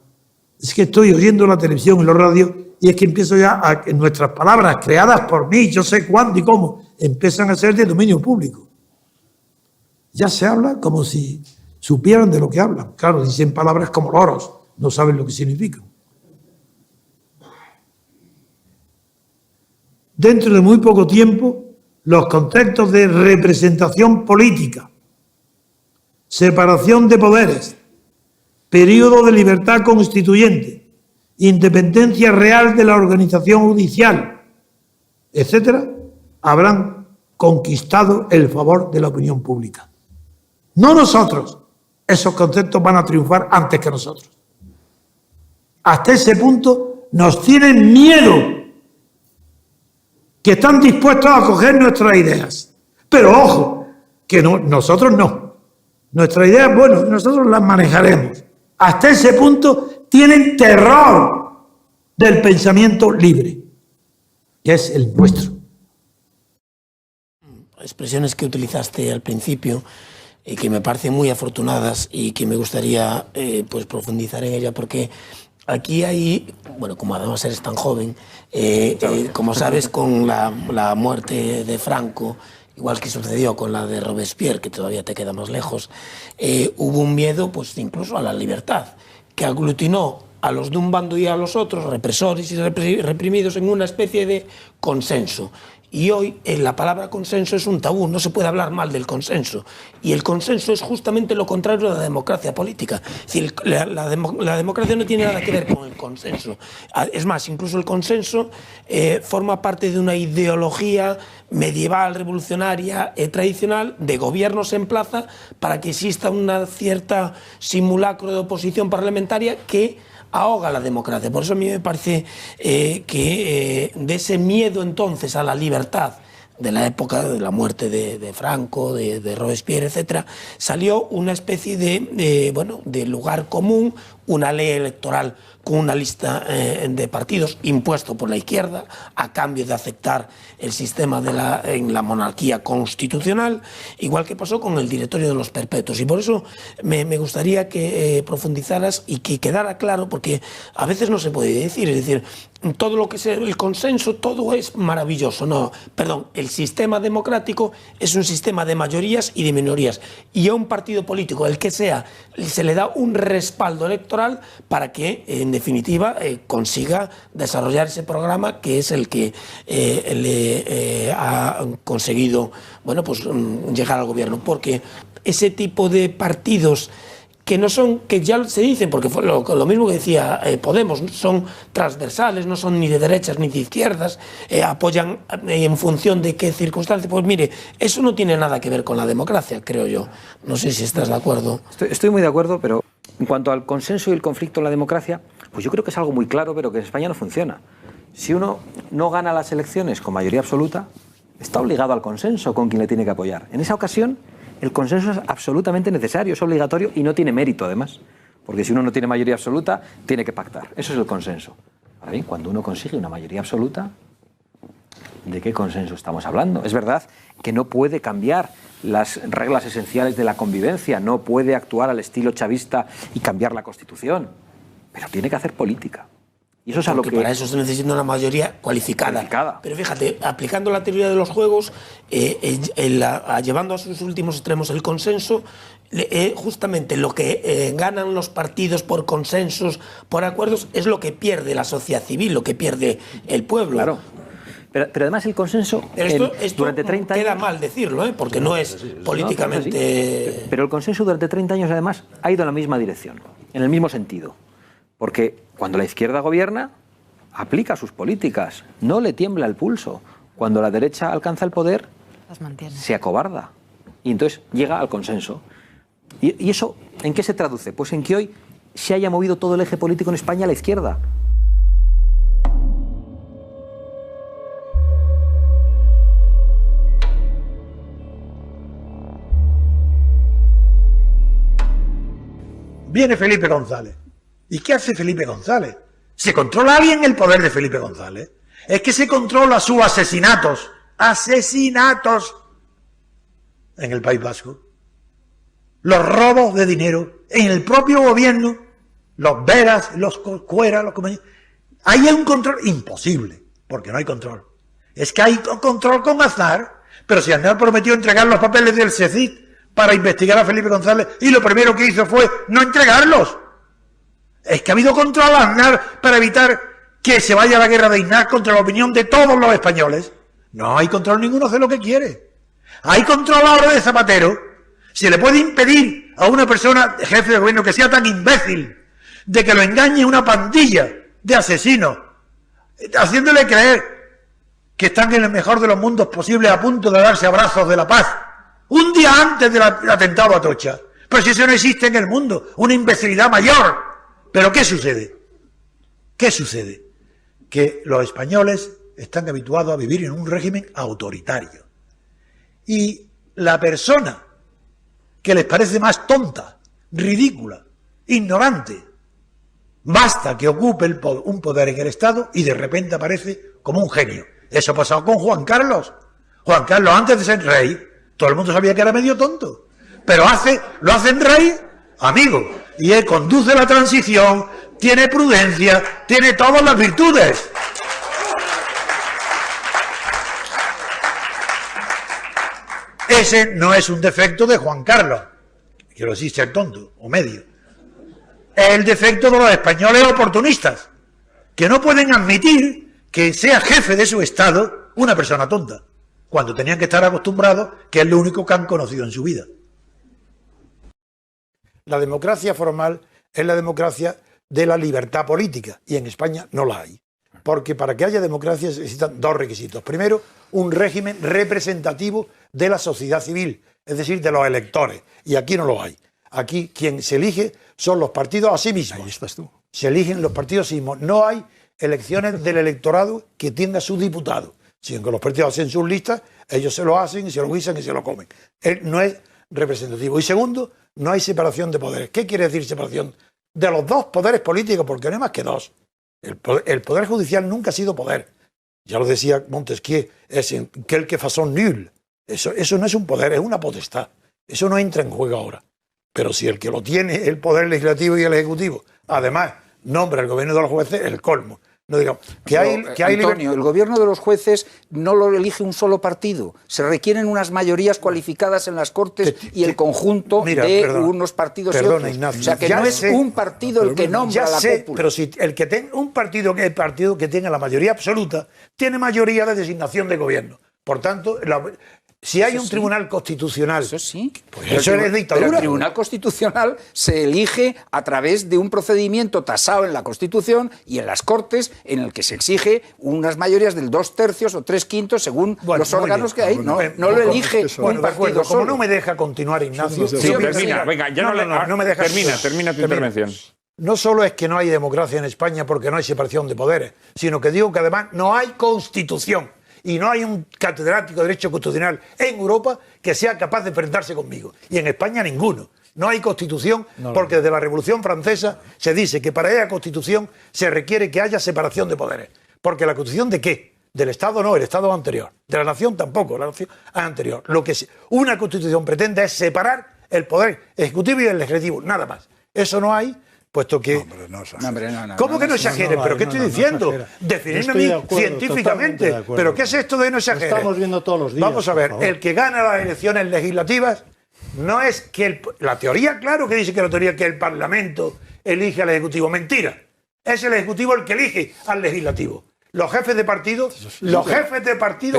Es que estoy oyendo la televisión y los radios y es que empiezo ya a que nuestras palabras creadas por mí, yo sé cuándo y cómo, empiezan a ser de dominio público. Ya se habla como si supieran de lo que hablan. Claro, dicen palabras como loros, no saben lo que significan. Dentro de muy poco tiempo, los conceptos de representación política, separación de poderes, periodo de libertad constituyente, independencia real de la organización judicial, etcétera, habrán conquistado el favor de la opinión pública. No nosotros. Esos conceptos van a triunfar antes que nosotros. Hasta ese punto nos tienen miedo, que están dispuestos a acoger nuestras ideas. Pero ojo, que no, nosotros no. Nuestra idea, bueno, nosotros las manejaremos. Hasta ese punto tienen terror del pensamiento libre, que es el nuestro. Expresiones que utilizaste al principio y que me parecen muy afortunadas y que me gustaría pues profundizar en ella, porque aquí hay, bueno, como además eres tan joven, como sabes, con la muerte de Franco, igual que sucedió con la de Robespierre, que todavía te queda más lejos, hubo un miedo pues incluso a la libertad, que aglutinó a los de un bando y a los otros, represores y reprimidos, en una especie de consenso. Y hoy la palabra consenso es un tabú, no se puede hablar mal del consenso. Y el consenso es justamente lo contrario de la democracia política. Es decir, la democracia no tiene nada que ver con el consenso. Es más, incluso el consenso forma parte de una ideología medieval, revolucionaria, tradicional, de gobiernos en plaza, para que exista una cierta simulacro de oposición parlamentaria que ahoga la democracia. Por eso a mí me parece que de ese miedo entonces a la libertad de la época de la muerte de Franco, de Robespierre, etcétera, salió una especie de lugar común, una ley electoral con una lista de partidos impuesto por la izquierda a cambio de aceptar el sistema en la monarquía constitucional, igual que pasó con el directorio de los perpetuos. Y por eso me gustaría que profundizaras y que quedara claro, porque a veces no se puede decir, es decir, todo lo que es el consenso, todo es maravilloso. No, perdón, el sistema democrático es un sistema de mayorías y de minorías, y a un partido político, el que sea, se le da un respaldo electoral para que, en definitiva, consiga desarrollar ese programa que es el que le ha conseguido, bueno, pues llegar al gobierno. Porque ese tipo de partidos que no son, que ya se dicen, porque fue lo mismo que decía Podemos, son transversales, no son ni de derechas ni de izquierdas, apoyan en función de qué circunstancias. Pues mire, eso no tiene nada que ver con la democracia, creo yo. No sé si estás de acuerdo. Estoy muy de acuerdo, pero en cuanto al consenso y el conflicto en la democracia, pues yo creo que es algo muy claro, pero que en España no funciona. Si uno no gana las elecciones con mayoría absoluta, está obligado al consenso con quien le tiene que apoyar. En esa ocasión, el consenso es absolutamente necesario, es obligatorio y no tiene mérito, además. Porque si uno no tiene mayoría absoluta, tiene que pactar. Eso es el consenso. Ahora bien, cuando uno consigue una mayoría absoluta, ¿de qué consenso estamos hablando? Es verdad que no puede cambiar las reglas esenciales de la convivencia, no puede actuar al estilo chavista y cambiar la Constitución, pero tiene que hacer política. Y eso es porque para eso se necesita una mayoría cualificada. Pero fíjate, aplicando la teoría de los juegos, llevando a sus últimos extremos el consenso, justamente lo que ganan los partidos por consensos, por acuerdos, es lo que pierde la sociedad civil, lo que pierde el pueblo. Claro. Pero además el consenso, esto durante 30 años... Queda mal decirlo, porque no es políticamente... Pero el consenso durante 30 años, además, ha ido en la misma dirección, en el mismo sentido. Porque cuando la izquierda gobierna, aplica sus políticas, no le tiembla el pulso. Cuando la derecha alcanza el poder, se acobarda. Y entonces llega al consenso. ¿Y eso en qué se traduce? Pues en que hoy se haya movido todo el eje político en España a la izquierda. Viene Felipe González. ¿Y qué hace Felipe González? ¿Se controla alguien el poder de Felipe González? Es que se controla sus asesinatos. ¡Asesinatos! En el País Vasco. Los robos de dinero en el propio gobierno. Los veras, los cueras, los compañeros. Ahí hay un control imposible, porque no hay control. Es que hay control con Aznar, pero si Aznar prometió entregar los papeles del CECIT para investigar a Felipe González y lo primero que hizo fue no entregarlos. Es que ha habido control a Aznar para evitar que se vaya a la guerra de Aznar contra la opinión de todos los españoles. No hay control, ninguno hace lo que quiere. Hay control ahora de Zapatero. Se le puede impedir a una persona, jefe de gobierno, que sea tan imbécil, de que lo engañe una pandilla de asesinos, haciéndole creer que están en el mejor de los mundos posibles, a punto de darse abrazos de la paz, un día antes del atentado a Atocha. Pero si eso no existe en el mundo, una imbecilidad mayor. ¿Pero qué sucede? ¿Qué sucede? Que los españoles están habituados a vivir en un régimen autoritario. Y la persona que les parece más tonta, ridícula, ignorante, basta que ocupe un poder en el Estado y de repente aparece como un genio. Eso ha pasado con Juan Carlos. Juan Carlos, antes de ser rey, todo el mundo sabía que era medio tonto, pero lo hacen rey, amigo, y él conduce la transición, tiene prudencia, tiene todas las virtudes. Ese no es un defecto de Juan Carlos, quiero decir ser tonto o medio. Es el defecto de los españoles oportunistas, que no pueden admitir que sea jefe de su Estado una persona tonta, cuando tenían que estar acostumbrados, que es lo único que han conocido en su vida. La democracia formal es la democracia de la libertad política, y en España no la hay. Porque para que haya democracia se necesitan dos requisitos. Primero, un régimen representativo de la sociedad civil, es decir, de los electores. Y aquí no lo hay. Aquí quien se elige son los partidos a sí mismos. Ahí estás tú. Se eligen los partidos a sí mismos. No hay elecciones del electorado que tenga sus diputados. Sino que los partidos hacen sus listas, ellos se lo hacen, y se lo guisan y se lo comen. No es representativo. Y segundo, no hay separación de poderes. ¿Qué quiere decir separación? De los dos poderes políticos, porque no hay más que dos. El poder judicial nunca ha sido poder. Ya lo decía Montesquieu, es quelque façon nul. Eso no es un poder, es una potestad. Eso no entra en juego ahora. Pero si el que lo tiene, el poder legislativo y el ejecutivo, además nombra el gobierno de los jueces, el colmo. No digamos que hay Antonio, el gobierno de los jueces no lo elige un solo partido. Se requieren unas mayorías cualificadas en las Cortes y el conjunto de unos partidos y otros. Ignacio, o sea que no es un partido el que nombra la cúpula. Pero si el que tenga un partido que tenga la mayoría absoluta, tiene mayoría de designación de gobierno. Por tanto, si hay un tribunal constitucional, eso sí, pues eso es dictadura. Pero el tribunal constitucional se elige a través de un procedimiento tasado en la Constitución y en las Cortes, en el que se exige unas mayorías del 2/3 o 3/5 según los órganos que hay. No lo elige un partido solo. Como no me deja continuar, Ignacio. Termina, venga, ya no me dejas. Termina tu intervención. No solo es que no hay democracia en España porque no hay separación de poderes, sino que digo que además no hay Constitución. Y no hay un catedrático de Derecho Constitucional en Europa que sea capaz de enfrentarse conmigo. Y en España ninguno. No hay Constitución porque desde la Revolución Francesa se dice que para haya Constitución se requiere que haya separación de poderes. Porque la Constitución ¿de qué? Del Estado no, el Estado anterior. De la nación tampoco, la nación anterior. Lo que una Constitución pretende es separar el poder ejecutivo y el legislativo, nada más. Eso no hay. Puesto que... ¿Cómo que no exagere? ¿Pero qué estoy diciendo? Definirme a mí científicamente. ¿Pero qué es esto de no exagere? Estamos viendo todos los días. Vamos a ver, el que gana las elecciones legislativas no es que... La teoría, claro que dice que la teoría es que el Parlamento elige al Ejecutivo. Mentira. Es el Ejecutivo el que elige al Legislativo. Los jefes de partido,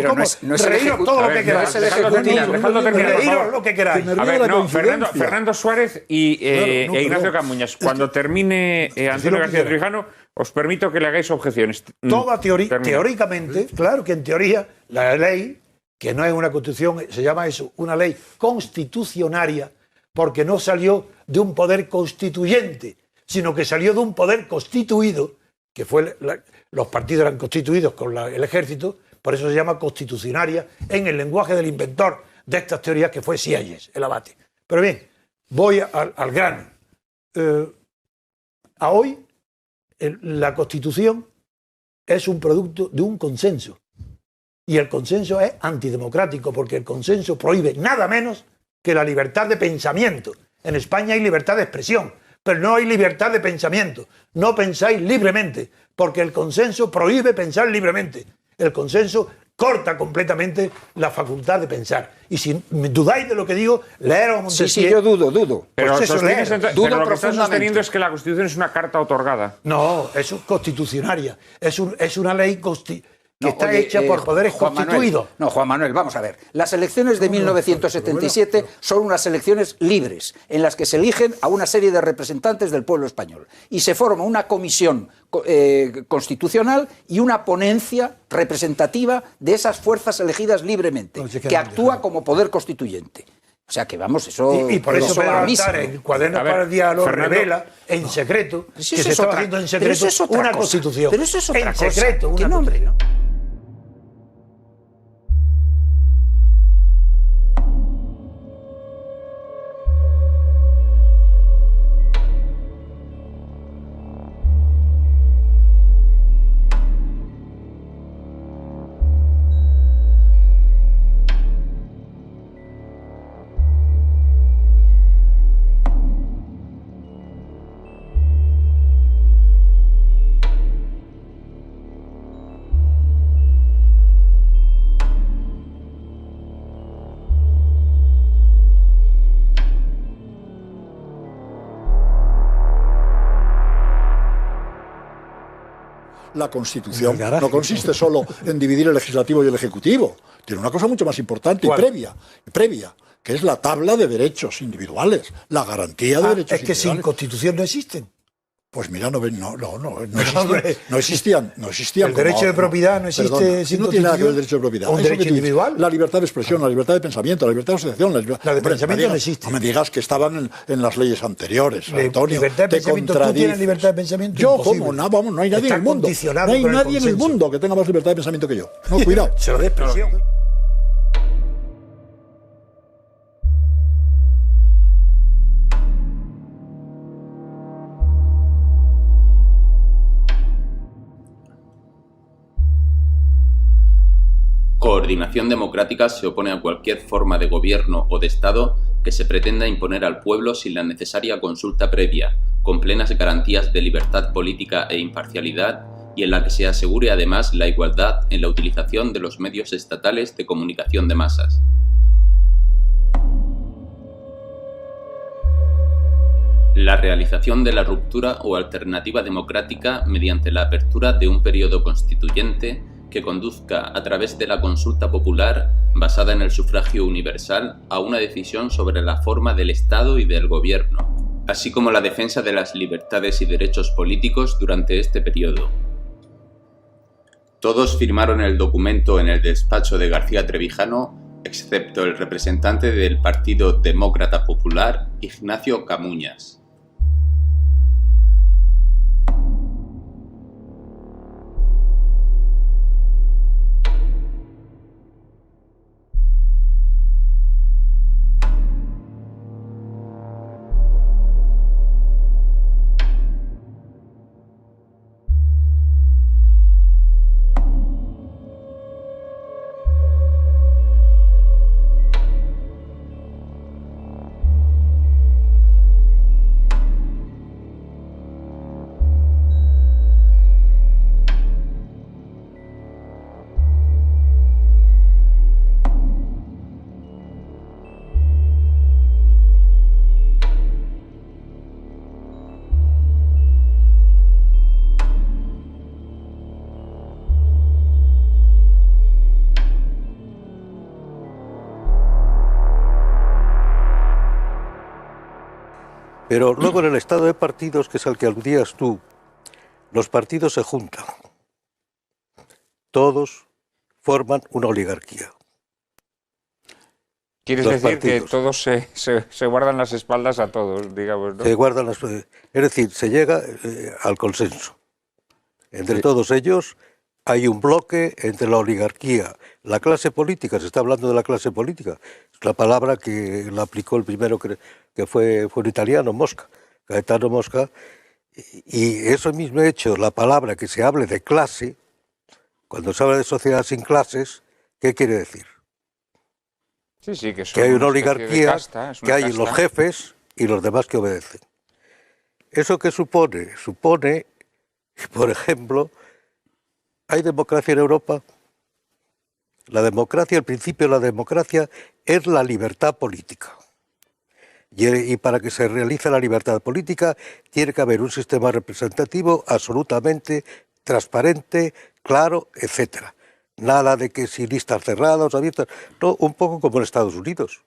¿cómo? Reíros todo lo que queráis. Reíros lo que queráis. A ver, no, Fernando Suárez y Ignacio Camuñas. Cuando termine Antonio García Trevijano, os permito que le hagáis objeciones. Toda teóricamente, claro que en teoría, la ley, que no es una constitución, se llama eso, una ley constitucionaria, porque no salió de un poder constituyente, sino que salió de un poder constituido, que fue los partidos eran constituidos con el ejército, por eso se llama constitucionaria en el lenguaje del inventor de estas teorías, que fue Sieyès, el abate. Pero bien, voy al grano. A hoy, la Constitución es un producto de un consenso. Y el consenso es antidemocrático, porque el consenso prohíbe nada menos que la libertad de pensamiento. En España hay libertad de expresión, pero no hay libertad de pensamiento. No pensáis libremente, porque el consenso prohíbe pensar libremente. El consenso corta completamente la facultad de pensar. Y si dudáis de lo que digo, leer a Montesquieu. Sí, yo dudo. Pero, pues lo que estás sosteniendo es que la Constitución es una carta otorgada. No, es constitucionaria. Es una ley que está hecha por poderes constituidos. Juan Manuel, vamos a ver. Las elecciones de 1977 son unas elecciones libres, en las que se eligen a una serie de representantes del pueblo español. Y se forma una comisión constitucional y una ponencia representativa de esas fuerzas elegidas libremente, que actúa como poder constituyente. O sea que vamos, eso... Y por eso Pedro Altar, en el cuaderno para el diálogo, revela en secreto que se está haciendo en secreto una constitución. Pero eso es otra cosa. En secreto, ¿Qué nombre, no? la Constitución no consiste solo en dividir el legislativo y el ejecutivo. Tiene una cosa mucho más importante y previa, que es la tabla de derechos individuales, la garantía de derechos individuales. Es que sin Constitución no existen. Pues mira, no existían. El derecho de propiedad no existe. Perdona, sin no tiene nada que ver el derecho de propiedad. ¿Un derecho individual? La libertad de expresión, la libertad de pensamiento, la libertad de asociación. La de pensamiento no existe. No me digas que estaban en las leyes anteriores, Antonio. Libertad de pensamiento. ¿Tú tienes libertad de pensamiento? Yo, ¿cómo? No, vamos, no hay nadie en el mundo. No hay nadie en el mundo que tenga más libertad de pensamiento que yo. No, cuidado. Se lo de expresión. Coordinación Democrática se opone a cualquier forma de gobierno o de Estado que se pretenda imponer al pueblo sin la necesaria consulta previa, con plenas garantías de libertad política e imparcialidad, y en la que se asegure además la igualdad en la utilización de los medios estatales de comunicación de masas. La realización de la ruptura o alternativa democrática mediante la apertura de un periodo constituyente que conduzca a través de la consulta popular basada en el sufragio universal a una decisión sobre la forma del Estado y del Gobierno, así como la defensa de las libertades y derechos políticos durante este periodo. Todos firmaron el documento en el despacho de García Trevijano, excepto el representante del Partido Demócrata Popular, Ignacio Camuñas. Pero luego en el estado de partidos, que es al que aludías tú, los partidos se juntan. Todos forman una oligarquía. ¿Quieres decir que todos se guardan las espaldas a todos, digamos, ¿no? Se guardan es decir, se llega al consenso. Entre todos ellos hay un bloque entre la oligarquía, la clase política, se está hablando de la clase política, es la palabra que la aplicó el primero que fue un italiano, Mosca, Gaetano Mosca, y eso mismo hecho, la palabra que se hable de clase, cuando se habla de sociedad sin clases, ¿qué quiere decir? Sí, que hay una oligarquía, que hay los jefes y los demás que obedecen. ¿Eso qué supone? Supone, por ejemplo, ¿hay democracia en Europa? La democracia, el principio de la democracia es la libertad política. Y para que se realice la libertad política tiene que haber un sistema representativo absolutamente transparente, claro, etcétera. Nada de que si listas cerradas o abiertas, no, un poco como en Estados Unidos.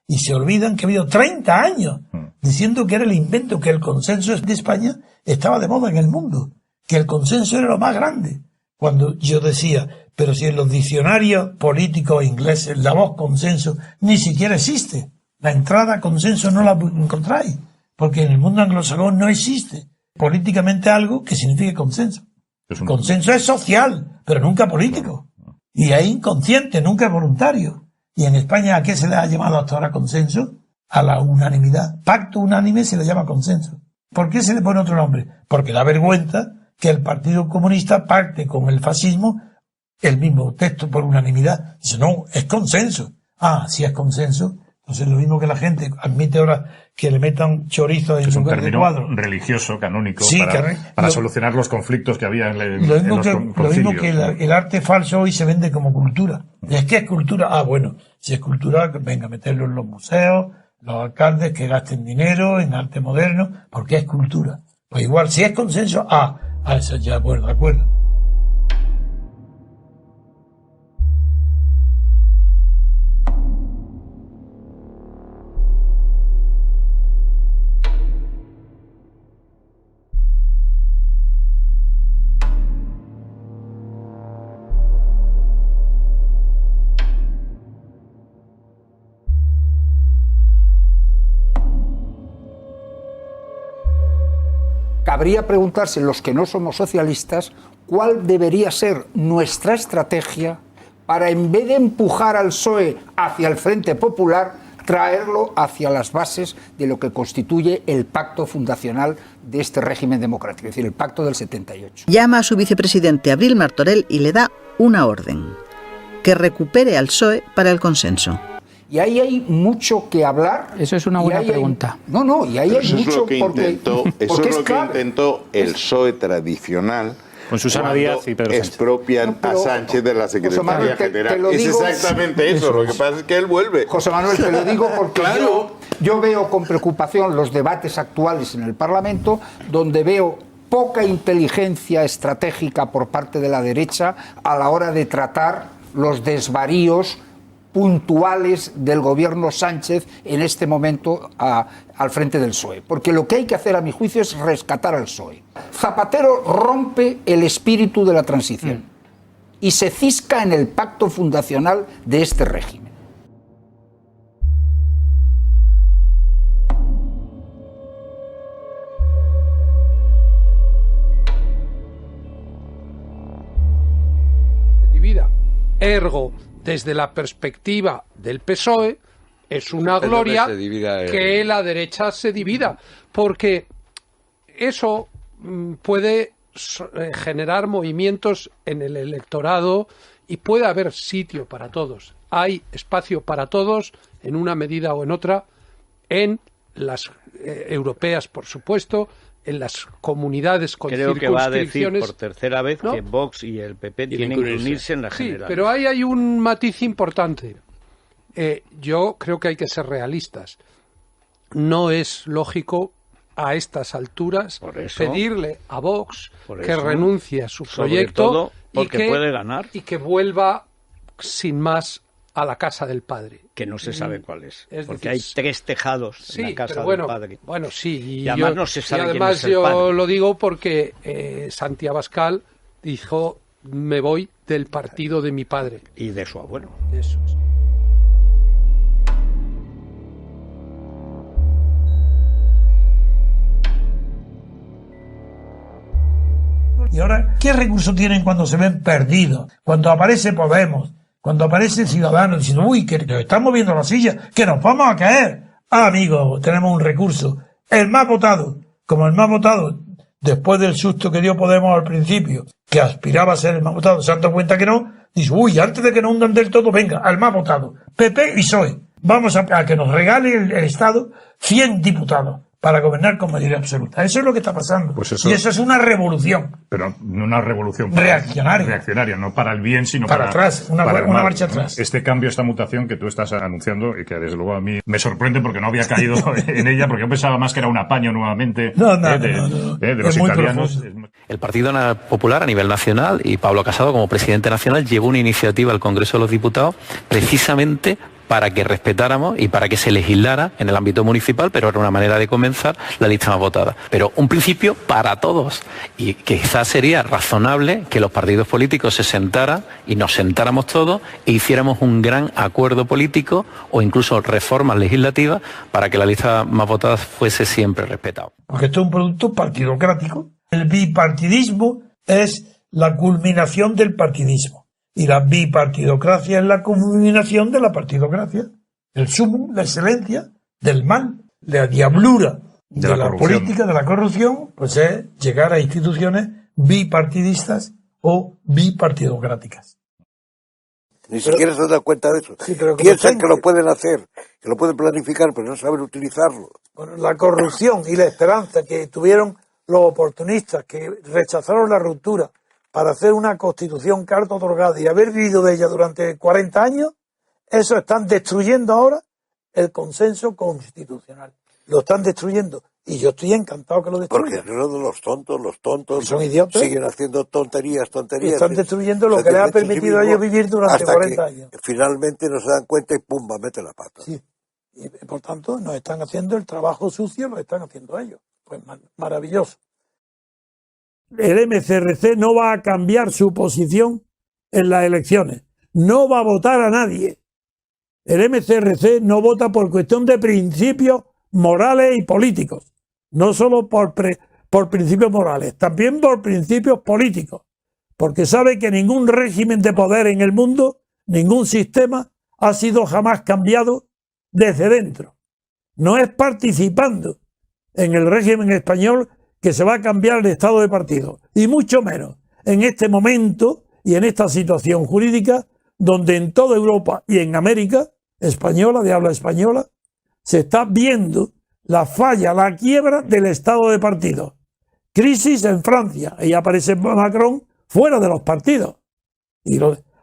Y se olvidan que ha habido 30 años diciendo que era el invento, que el consenso de España estaba de moda en el mundo, que el consenso era lo más grande. Cuando yo decía, pero si en los diccionarios políticos ingleses la voz consenso ni siquiera existe. La entrada consenso no la encontráis, porque en el mundo anglosajón no existe políticamente algo que signifique consenso. Consenso es social, pero nunca político. Y es inconsciente, nunca es voluntario. Y en España, ¿a qué se le ha llamado hasta ahora consenso? A la unanimidad. Pacto unánime se le llama consenso. ¿Por qué se le pone otro nombre? Porque da vergüenza que el Partido Comunista pacte con el fascismo el mismo texto por unanimidad. Dice, no, es consenso. Ah, si es consenso. Entonces lo mismo que la gente admite ahora que le metan chorizo en lugar de cuadro. Es un término religioso, canónico, sí, para solucionar los conflictos que había en los concilios. Lo mismo que el arte falso hoy se vende como cultura. Es que es cultura. Ah, bueno, si es cultura, venga a meterlo en los museos, los alcaldes que gasten dinero en arte moderno, porque es cultura. Pues igual, si es consenso, A eso ya, bueno, de acuerdo. Cabría preguntarse, los que no somos socialistas, cuál debería ser nuestra estrategia para, en vez de empujar al PSOE hacia el Frente Popular, traerlo hacia las bases de lo que constituye el pacto fundacional de este régimen democrático, es decir, el pacto del 78. Llama a su vicepresidente Abril Martorell y le da una orden: que recupere al PSOE para el consenso. Y ahí hay mucho que hablar. Eso es una buena pregunta. Y ahí hay mucho Eso es lo que intentó el PSOE tradicional. Con Susana Díaz y Pedro Sánchez. Expropian a Sánchez de la Secretaría General. Es exactamente eso. Lo que pasa es que él vuelve. José Manuel, te lo digo porque yo veo con preocupación los debates actuales en el Parlamento, donde veo poca inteligencia estratégica por parte de la derecha a la hora de tratar los desvaríos puntuales del gobierno Sánchez en este momento al frente del PSOE. Porque lo que hay que hacer, a mi juicio, es rescatar al PSOE. Zapatero rompe el espíritu de la transición y se cisca en el pacto fundacional de este régimen. Divida. Ergo, desde la perspectiva del PSOE, es una gloria que la derecha se divida, porque eso puede generar movimientos en el electorado y puede haber sitio para todos. Hay espacio para todos, en una medida o en otra, en las europeas, por supuesto, en las comunidades con circunscripciones. Creo que va a decir por tercera vez, ¿no?, que Vox y el PP tienen que unirse en la general. Sí, pero ahí hay un matiz importante. Yo creo que hay que ser realistas. No es lógico a estas alturas pedirle a Vox que renuncie a su proyecto porque puede ganar y que vuelva sin más a la casa del padre. Que no se sabe cuál es. Porque decir, hay 3 tejados en la casa del padre. Bueno, sí. Y además no se sabe quién además es el padre. yo lo digo porque Santi Abascal dijo: me voy del partido de mi padre. Y de su abuelo. Eso es. Y ahora, ¿qué recursos tienen cuando se ven perdidos? Cuando aparece Podemos, cuando aparece Ciudadanos, diciendo: uy, que nos están moviendo la silla, que nos vamos a caer. Ah, amigos, tenemos un recurso. El más votado, como el más votado, después del susto que dio Podemos al principio, que aspiraba a ser el más votado, se han dado cuenta que no, dice: uy, antes de que nos hundan del todo, venga, al más votado, PP y PSOE. Vamos a que nos regale el Estado 100 diputados para gobernar con mayoría absoluta. Eso es lo que está pasando. Pues eso, y eso es una revolución. Pero no una revolución reaccionaria, no para el bien, sino para atrás, una marcha atrás. Este cambio, esta mutación que tú estás anunciando, y que desde luego a mí me sorprende porque no había caído en ella, porque yo pensaba más que era un apaño nuevamente de los italianos. El Partido Popular a nivel nacional y Pablo Casado como presidente nacional llevó una iniciativa al Congreso de los Diputados precisamente para que respetáramos y para que se legislara en el ámbito municipal, pero era una manera de comenzar la lista más votada. Pero un principio para todos, y quizás sería razonable que los partidos políticos se sentaran y nos sentáramos todos e hiciéramos un gran acuerdo político o incluso reformas legislativas para que la lista más votada fuese siempre respetada. Porque esto es un producto partidocrático. El bipartidismo es la culminación del partidismo. Y la bipartidocracia es la culminación de la partidocracia. El sumum, la excelencia del mal, la diablura de la política, de la corrupción, pues es llegar a instituciones bipartidistas o bipartidocráticas. Ni siquiera se dan cuenta de eso. Sí, piensan que lo pueden hacer, que lo pueden planificar, pero no saben utilizarlo. Bueno, la corrupción y la esperanza que tuvieron los oportunistas que rechazaron la ruptura para hacer una constitución carta otorgada y haber vivido de ella durante 40 años, eso están destruyendo ahora el consenso constitucional. Lo están destruyendo. Y yo estoy encantado que lo destruyan. Porque no, los tontos son idiotas. Siguen haciendo tonterías. Están destruyendo lo que les ha permitido a ellos vivir durante 40 años. Finalmente no se dan cuenta y pumba, mete la pata. Sí. Y por tanto nos están haciendo el trabajo sucio, lo están haciendo ellos. Pues maravilloso. El MCRC no va a cambiar su posición en las elecciones. No va a votar a nadie. El MCRC no vota por cuestión de principios morales y políticos. No solo por principios morales, también por principios políticos. Porque sabe que ningún régimen de poder en el mundo, ningún sistema, ha sido jamás cambiado desde dentro. No es participando en el régimen español que se va a cambiar el estado de partido. Y mucho menos en este momento y en esta situación jurídica donde en toda Europa y en América española, de habla española, se está viendo la falla, la quiebra del estado de partido. Crisis en Francia, y aparece Macron fuera de los partidos.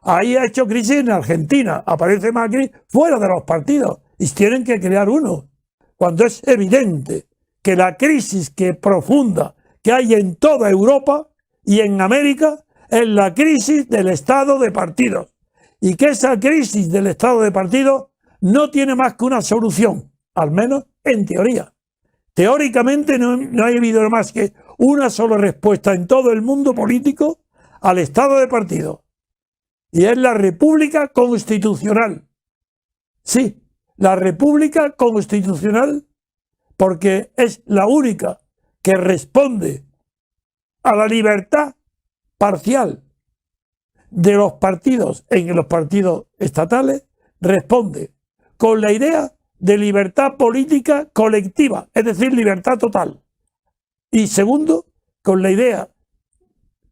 Ahí ha hecho crisis en Argentina, aparece Macri fuera de los partidos, y tienen que crear uno. Cuando es evidente que la crisis profunda que hay en toda Europa y en América es la crisis del estado de partidos. Y que esa crisis del estado de partidos no tiene más que una solución, al menos en teoría. Teóricamente no ha habido más que una sola respuesta en todo el mundo político al estado de partido. Y es la República Constitucional. Sí, la República Constitucional, porque es la única que responde a la libertad parcial de los partidos en los partidos estatales, responde con la idea de libertad política colectiva, es decir, libertad total. Y segundo, con la idea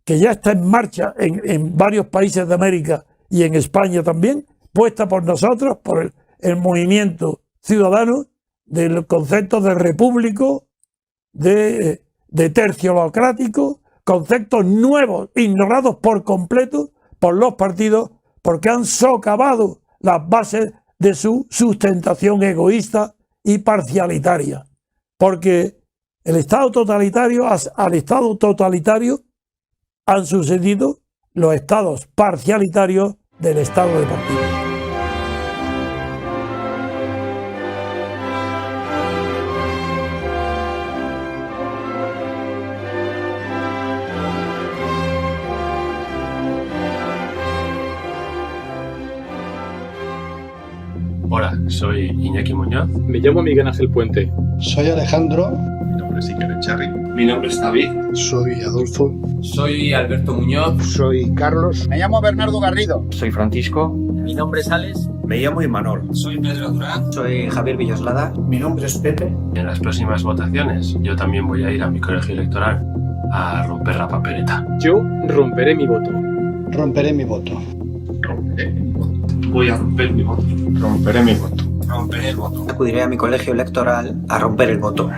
que ya está en marcha en varios países de América y en España también, puesta por nosotros, por el movimiento ciudadano, del concepto de repúblico, de terciolocrático, conceptos nuevos, ignorados por completo por los partidos, porque han socavado las bases de su sustentación egoísta y parcialitaria. Porque al Estado totalitario han sucedido los estados parcialitarios del Estado de partido. Hola, soy Iñaki Muñoz. Me llamo Miguel Ángel Puente. Soy Alejandro. Mi nombre es Iker Echarri. Mi nombre es David. Soy Adolfo. Soy Alberto Muñoz. Soy Carlos. Me llamo Bernardo Garrido. Soy Francisco. Mi nombre es Alex. Me llamo Imanol. Soy Pedro Durán. Soy Javier Villoslada. Mi nombre es Pepe. En las próximas votaciones yo también voy a ir a mi colegio electoral a romper la papeleta. Yo romperé mi voto. Romperé mi voto. Romperé mi voto. Voy a romper mi voto. Romperé mi voto. Romperé el voto. Acudiré a mi colegio electoral a romper el voto.